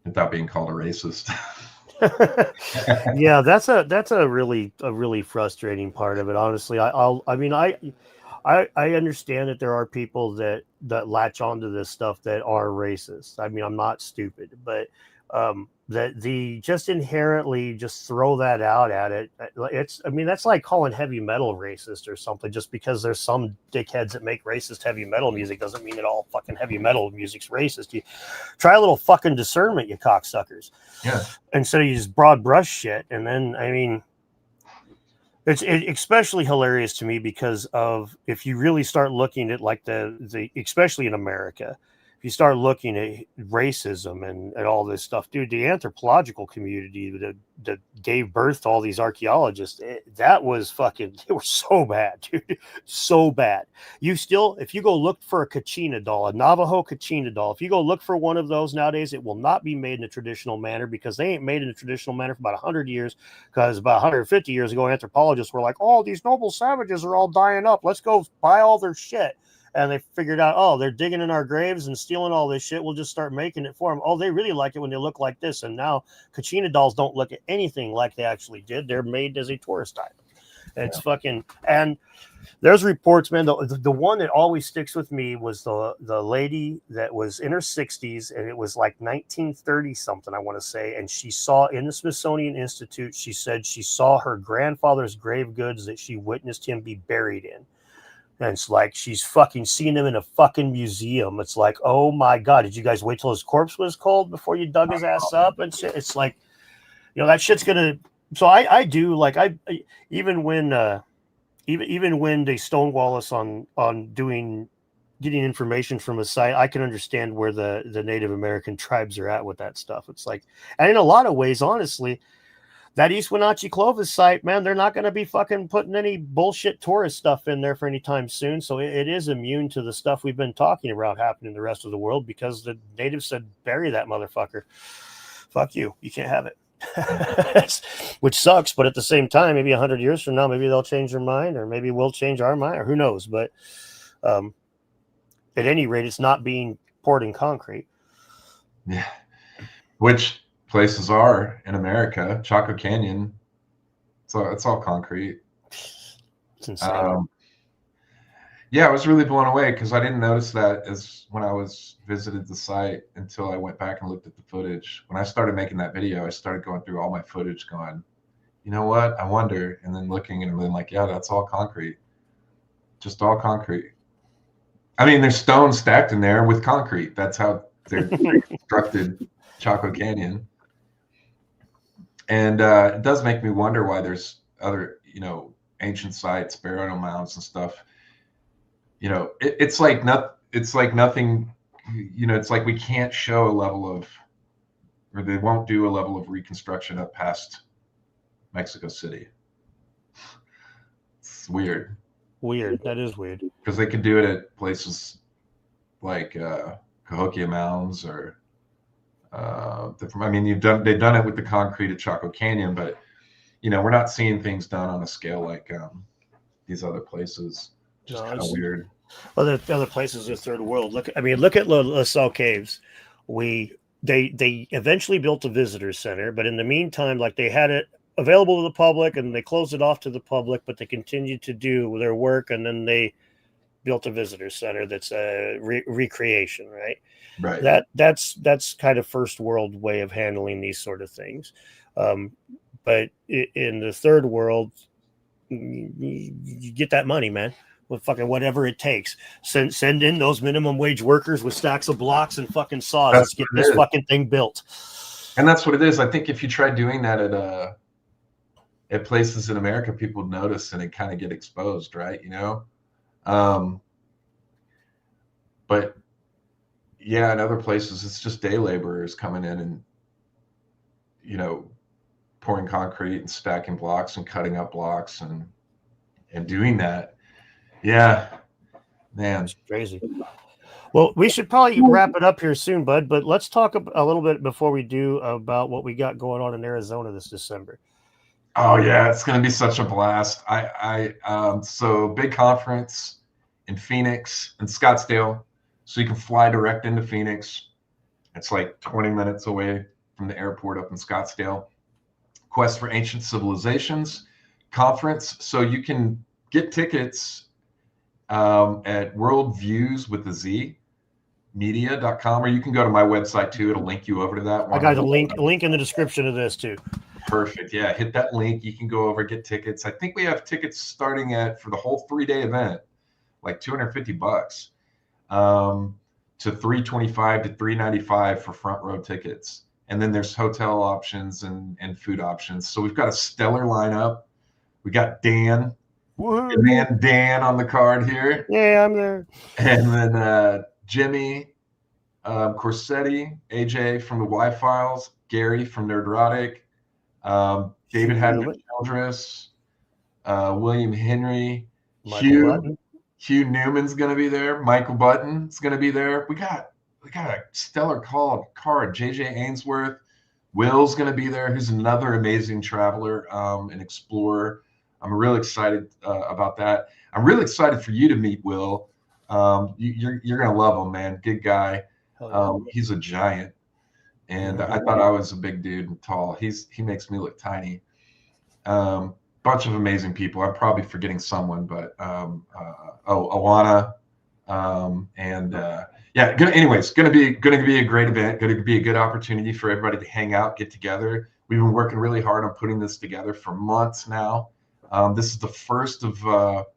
without being called a racist. Yeah, that's a really frustrating part of it. Honestly, I understand that there are people that latch onto this stuff that are racist. I mean, I'm not stupid, but that the just inherently just throw that out at it. That's like calling heavy metal racist or something. Just because there's some dickheads that make racist heavy metal music doesn't mean that all fucking heavy metal music's racist. You try a little fucking discernment, you cocksuckers. Yeah. Instead of you just broad brush shit. And then, I mean, it's especially hilarious to me because of, if you really start looking at like the especially in America, if you start looking at racism and all this stuff, dude, the anthropological community that gave birth to all these archaeologists, that was fucking, they were so bad, dude, so bad. You still, if you go look for a Kachina doll, a Navajo Kachina doll, if you go look for one of those nowadays, it will not be made in a traditional manner, because they ain't made in a traditional manner for about 100 years, because about 150 years ago, anthropologists were like, oh, these noble savages are all dying up. Let's go buy all their shit. And they figured out, oh, they're digging in our graves and stealing all this shit. We'll just start making it for them. Oh, they really like it when they look like this. And now Kachina dolls don't look at anything like they actually did. They're made as a tourist item. It's fucking, and there's reports, man. The one that always sticks with me was the lady that was in her 60s, and it was like 1930 something, I want to say. And she saw in the Smithsonian Institute, she said she saw her grandfather's grave goods that she witnessed him be buried in. And it's like she's fucking seen him in a fucking museum. It's like, oh my God, did you guys wait till his corpse was cold before you dug his ass up and shit? It's like, that shit's gonna. So I do like even when they stonewall us on doing getting information from a site, I can understand where the Native American tribes are at with that stuff. It's like, and in a lot of ways, honestly, that East Wenatchee Clovis site, man, they're not going to be fucking putting any bullshit tourist stuff in there for any time soon. So it is immune to the stuff we've been talking about happening in the rest of the world, because the natives said, bury that motherfucker. Fuck you. You can't have it. Which sucks. But at the same time, maybe 100 years from now, maybe they'll change their mind, or maybe we'll change our mind, or who knows. But at any rate, it's not being poured in concrete. Yeah. Which places are in America? Chaco Canyon. So it's all concrete. It's insane. Yeah, I was really blown away because I didn't notice that as when I was visited the site until I went back and looked at the footage. When I started making that video, I started going through all my footage going, you know what? I wonder. And then looking and then like, yeah, that's all concrete. Just all concrete. I mean, there's stone stacked in there with concrete. That's how they're constructed Chaco Canyon. And it does make me wonder why there's other, ancient sites, burial mounds and stuff. It's like nothing, it's like we can't show a level of, or they won't do a level of reconstruction up past Mexico City. It's weird. Weird. That is weird. Because they could do it at places like Cahokia Mounds or different. I mean, they've done it with the concrete at Chaco Canyon, but we're not seeing things done on a scale like these other places. Just kind of weird. Well, the other places are third world. Look at La Salle Caves. They eventually built a visitor center, but in the meantime, like, they had it available to the public and they closed it off to the public, but they continued to do their work, and then they built a visitor center that's a recreation, right? Right. That's kind of first world way of handling these sort of things. But in the third world, you get that money, man, with fucking whatever it takes. Send in those minimum wage workers with stacks of blocks and fucking saws. Let's get this fucking thing built. And that's what it is. I think if you try doing that at places in America, people would notice and it kind of get exposed, right? But yeah, in other places, it's just day laborers coming in and, pouring concrete and stacking blocks and cutting up blocks and doing that. Yeah, man. It's crazy. Well, we should probably wrap it up here soon, bud, but let's talk a little bit before we do about what we got going on in Arizona this December. Oh yeah, it's going to be such a blast. So big conference in Phoenix and Scottsdale. So you can fly direct into Phoenix. It's like 20 minutes away from the airport up in Scottsdale. Quest for Ancient Civilizations conference. So you can get tickets at worldviews with the Z media.com, or you can go to my website too. It'll link you over to that one. I got a link in the description of this too. Perfect. Yeah, hit that link. You can go over, get tickets. I think we have tickets starting for the whole 3-day event, like $250 to $325 to $395 for front row tickets. And then there's hotel options and food options. So we've got a stellar lineup. We got Dan, man Dan on the card here. Yeah, I'm there. And then Jimmy Corsetti, AJ from the Y-Files, Gary from Nerdrotic, David Hadley Childress, William Henry, Hugh Newman's going to be there. Michael Button's going to be there. We got a stellar card. JJ Ainsworth, Will's going to be there, who's another amazing traveler and explorer. I'm really excited about that. I'm really excited for you to meet Will. You're going to love him, man. Good guy. He's a giant. And I thought I was a big dude and tall. He makes me look tiny. Bunch of amazing people. I'm probably forgetting someone, but Alana, anyways, going to be a great event. Going to be a good opportunity for everybody to hang out, get together. We've been working really hard on putting this together for months now. This is the first of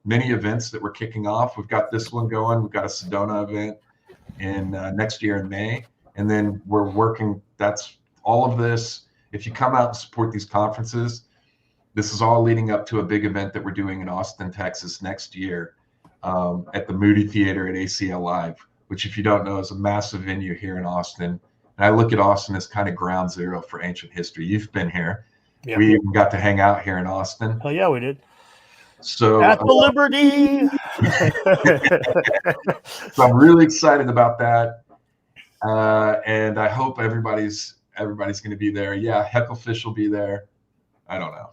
many events that we're kicking off. We've got this one going. We've got a Sedona event in next year in May. And then we're working, that's all of this. If you come out and support these conferences, this is all leading up to a big event that we're doing in Austin, Texas next year. at the Moody Theater at ACL Live, which, if you don't know, is a massive venue here in Austin. And I look at Austin as kind of ground zero for ancient history. You've been here. Yeah. We even got to hang out here in Austin. Oh yeah, we did. So at the Liberty. So I'm really excited about that. And I hope everybody's going to be there. Yeah, Hecklefish will be there. I don't know.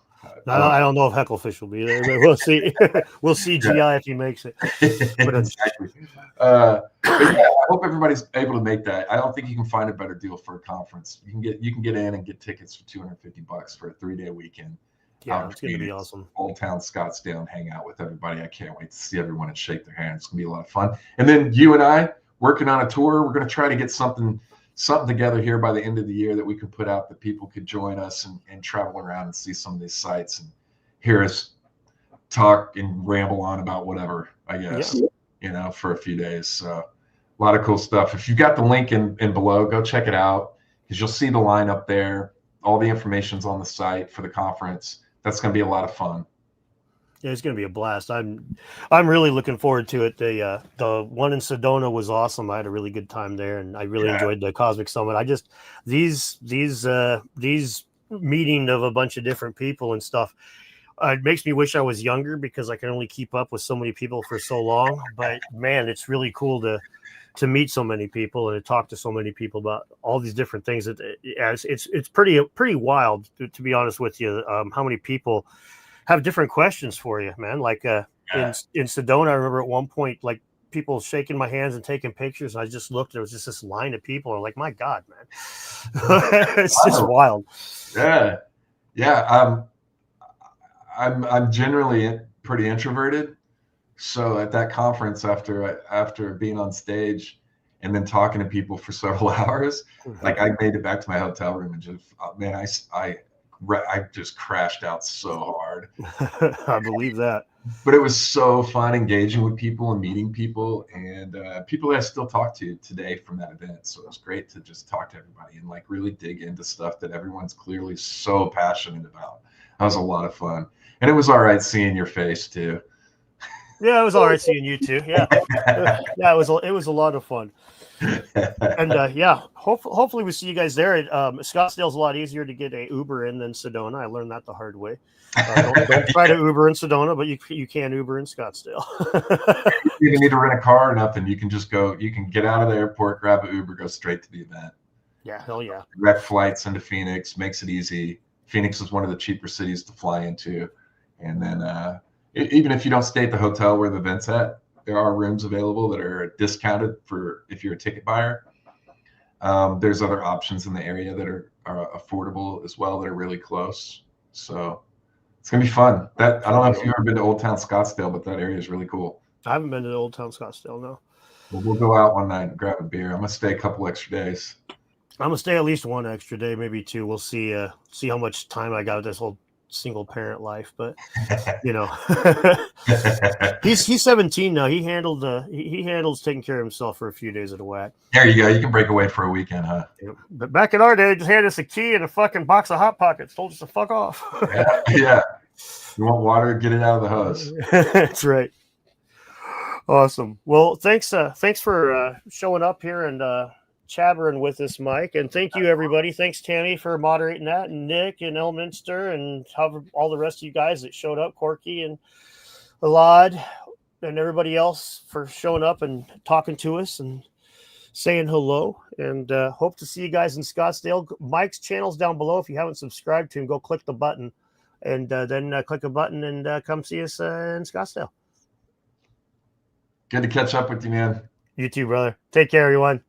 I don't know if Hecklefish will be there, but we'll see. We'll see GI if he makes it. Exactly. But yeah, I hope everybody's able to make that. I don't think you can find a better deal for a conference. You can get in and get tickets for $250 for a 3-day weekend. Yeah, it's going to be awesome. Old Town Scottsdale, and hang out with everybody. I can't wait to see everyone and shake their hands. It's going to be a lot of fun. And then you and I working on a tour. We're going to try to get something together here by the end of the year that we could put out that people could join us and travel around and see some of these sites and hear us talk and ramble on about whatever, I guess, for a few days. So a lot of cool stuff. If you've got the link in below, go check it out, because you'll see the lineup there. All the information's on the site for the conference. That's going to be a lot of fun. Yeah, it's going to be a blast. I'm really looking forward to it. The one in Sedona was awesome. I had a really good time there, and I really enjoyed the Cosmic Summit. These meeting of a bunch of different people and stuff. It makes me wish I was younger, because I can only keep up with so many people for so long. But man, it's really cool to meet so many people and to talk to so many people about all these different things. It's pretty wild, to be honest with you. How many people have different questions for you, man. Like in Sedona, I remember at one point, like, people shaking my hands and taking pictures. And I just looked, there was just this line of people. I'm like, my God, man. It's just wild. Yeah. Yeah. I'm generally pretty introverted. So at that conference, after being on stage and then talking to people for several hours, like, I made it back to my hotel room and just, man, I just crashed out so hard. I believe that. But it was so fun engaging with people and meeting people, and people that I still talk to today from that event. So it was great to just talk to everybody and like really dig into stuff that everyone's clearly so passionate about. That was a lot of fun. And it was all right seeing your face too. Yeah, it was all right seeing you too. Yeah. Yeah, it was a lot of fun. And hopefully we see you guys there. Scottsdale's a lot easier to get a Uber in than Sedona. I learned that the hard way. Don't try to Uber in Sedona, but you can Uber in Scottsdale. You don't need to rent a car or nothing. You can just go. You can get out of the airport, grab an Uber, go straight to the event. Yeah, hell yeah. Direct flights into Phoenix makes it easy. Phoenix is one of the cheaper cities to fly into, and then even if you don't stay at the hotel where the event's at, there are rooms available that are discounted for if you're a ticket buyer. There's other options in the area that are affordable as well, that are really close. So it's gonna be fun. I don't know if you've ever been to Old Town Scottsdale, but that area is really cool. I haven't been to Old Town Scottsdale, no. Well, we'll go out one night and grab a beer. I'm gonna stay a couple extra days. I'm gonna stay at least one extra day, maybe two. We'll see how much time I got with this whole single parent life, but he's 17 now. He handles taking care of himself for a few days at a whack. There you go. You can break away for a weekend, huh? Yeah. But back in our day, they just handed us a key and a fucking box of Hot Pockets, told us to fuck off. Yeah. You want water? Get it out of the hose. That's right. Awesome. Well, thanks for showing up here and chattering with us, Mike, and thank you, everybody. Thanks, Tammy, for moderating that, and Nick and Elminster, and all the rest of you guys that showed up, Corky and Elad, and everybody else for showing up and talking to us and saying hello. And hope to see you guys in Scottsdale. Mike's channel's down below. If you haven't subscribed to him, go click the button, and then click a button and come see us in Scottsdale. Good to catch up with you, man. You too, brother. Take care, everyone.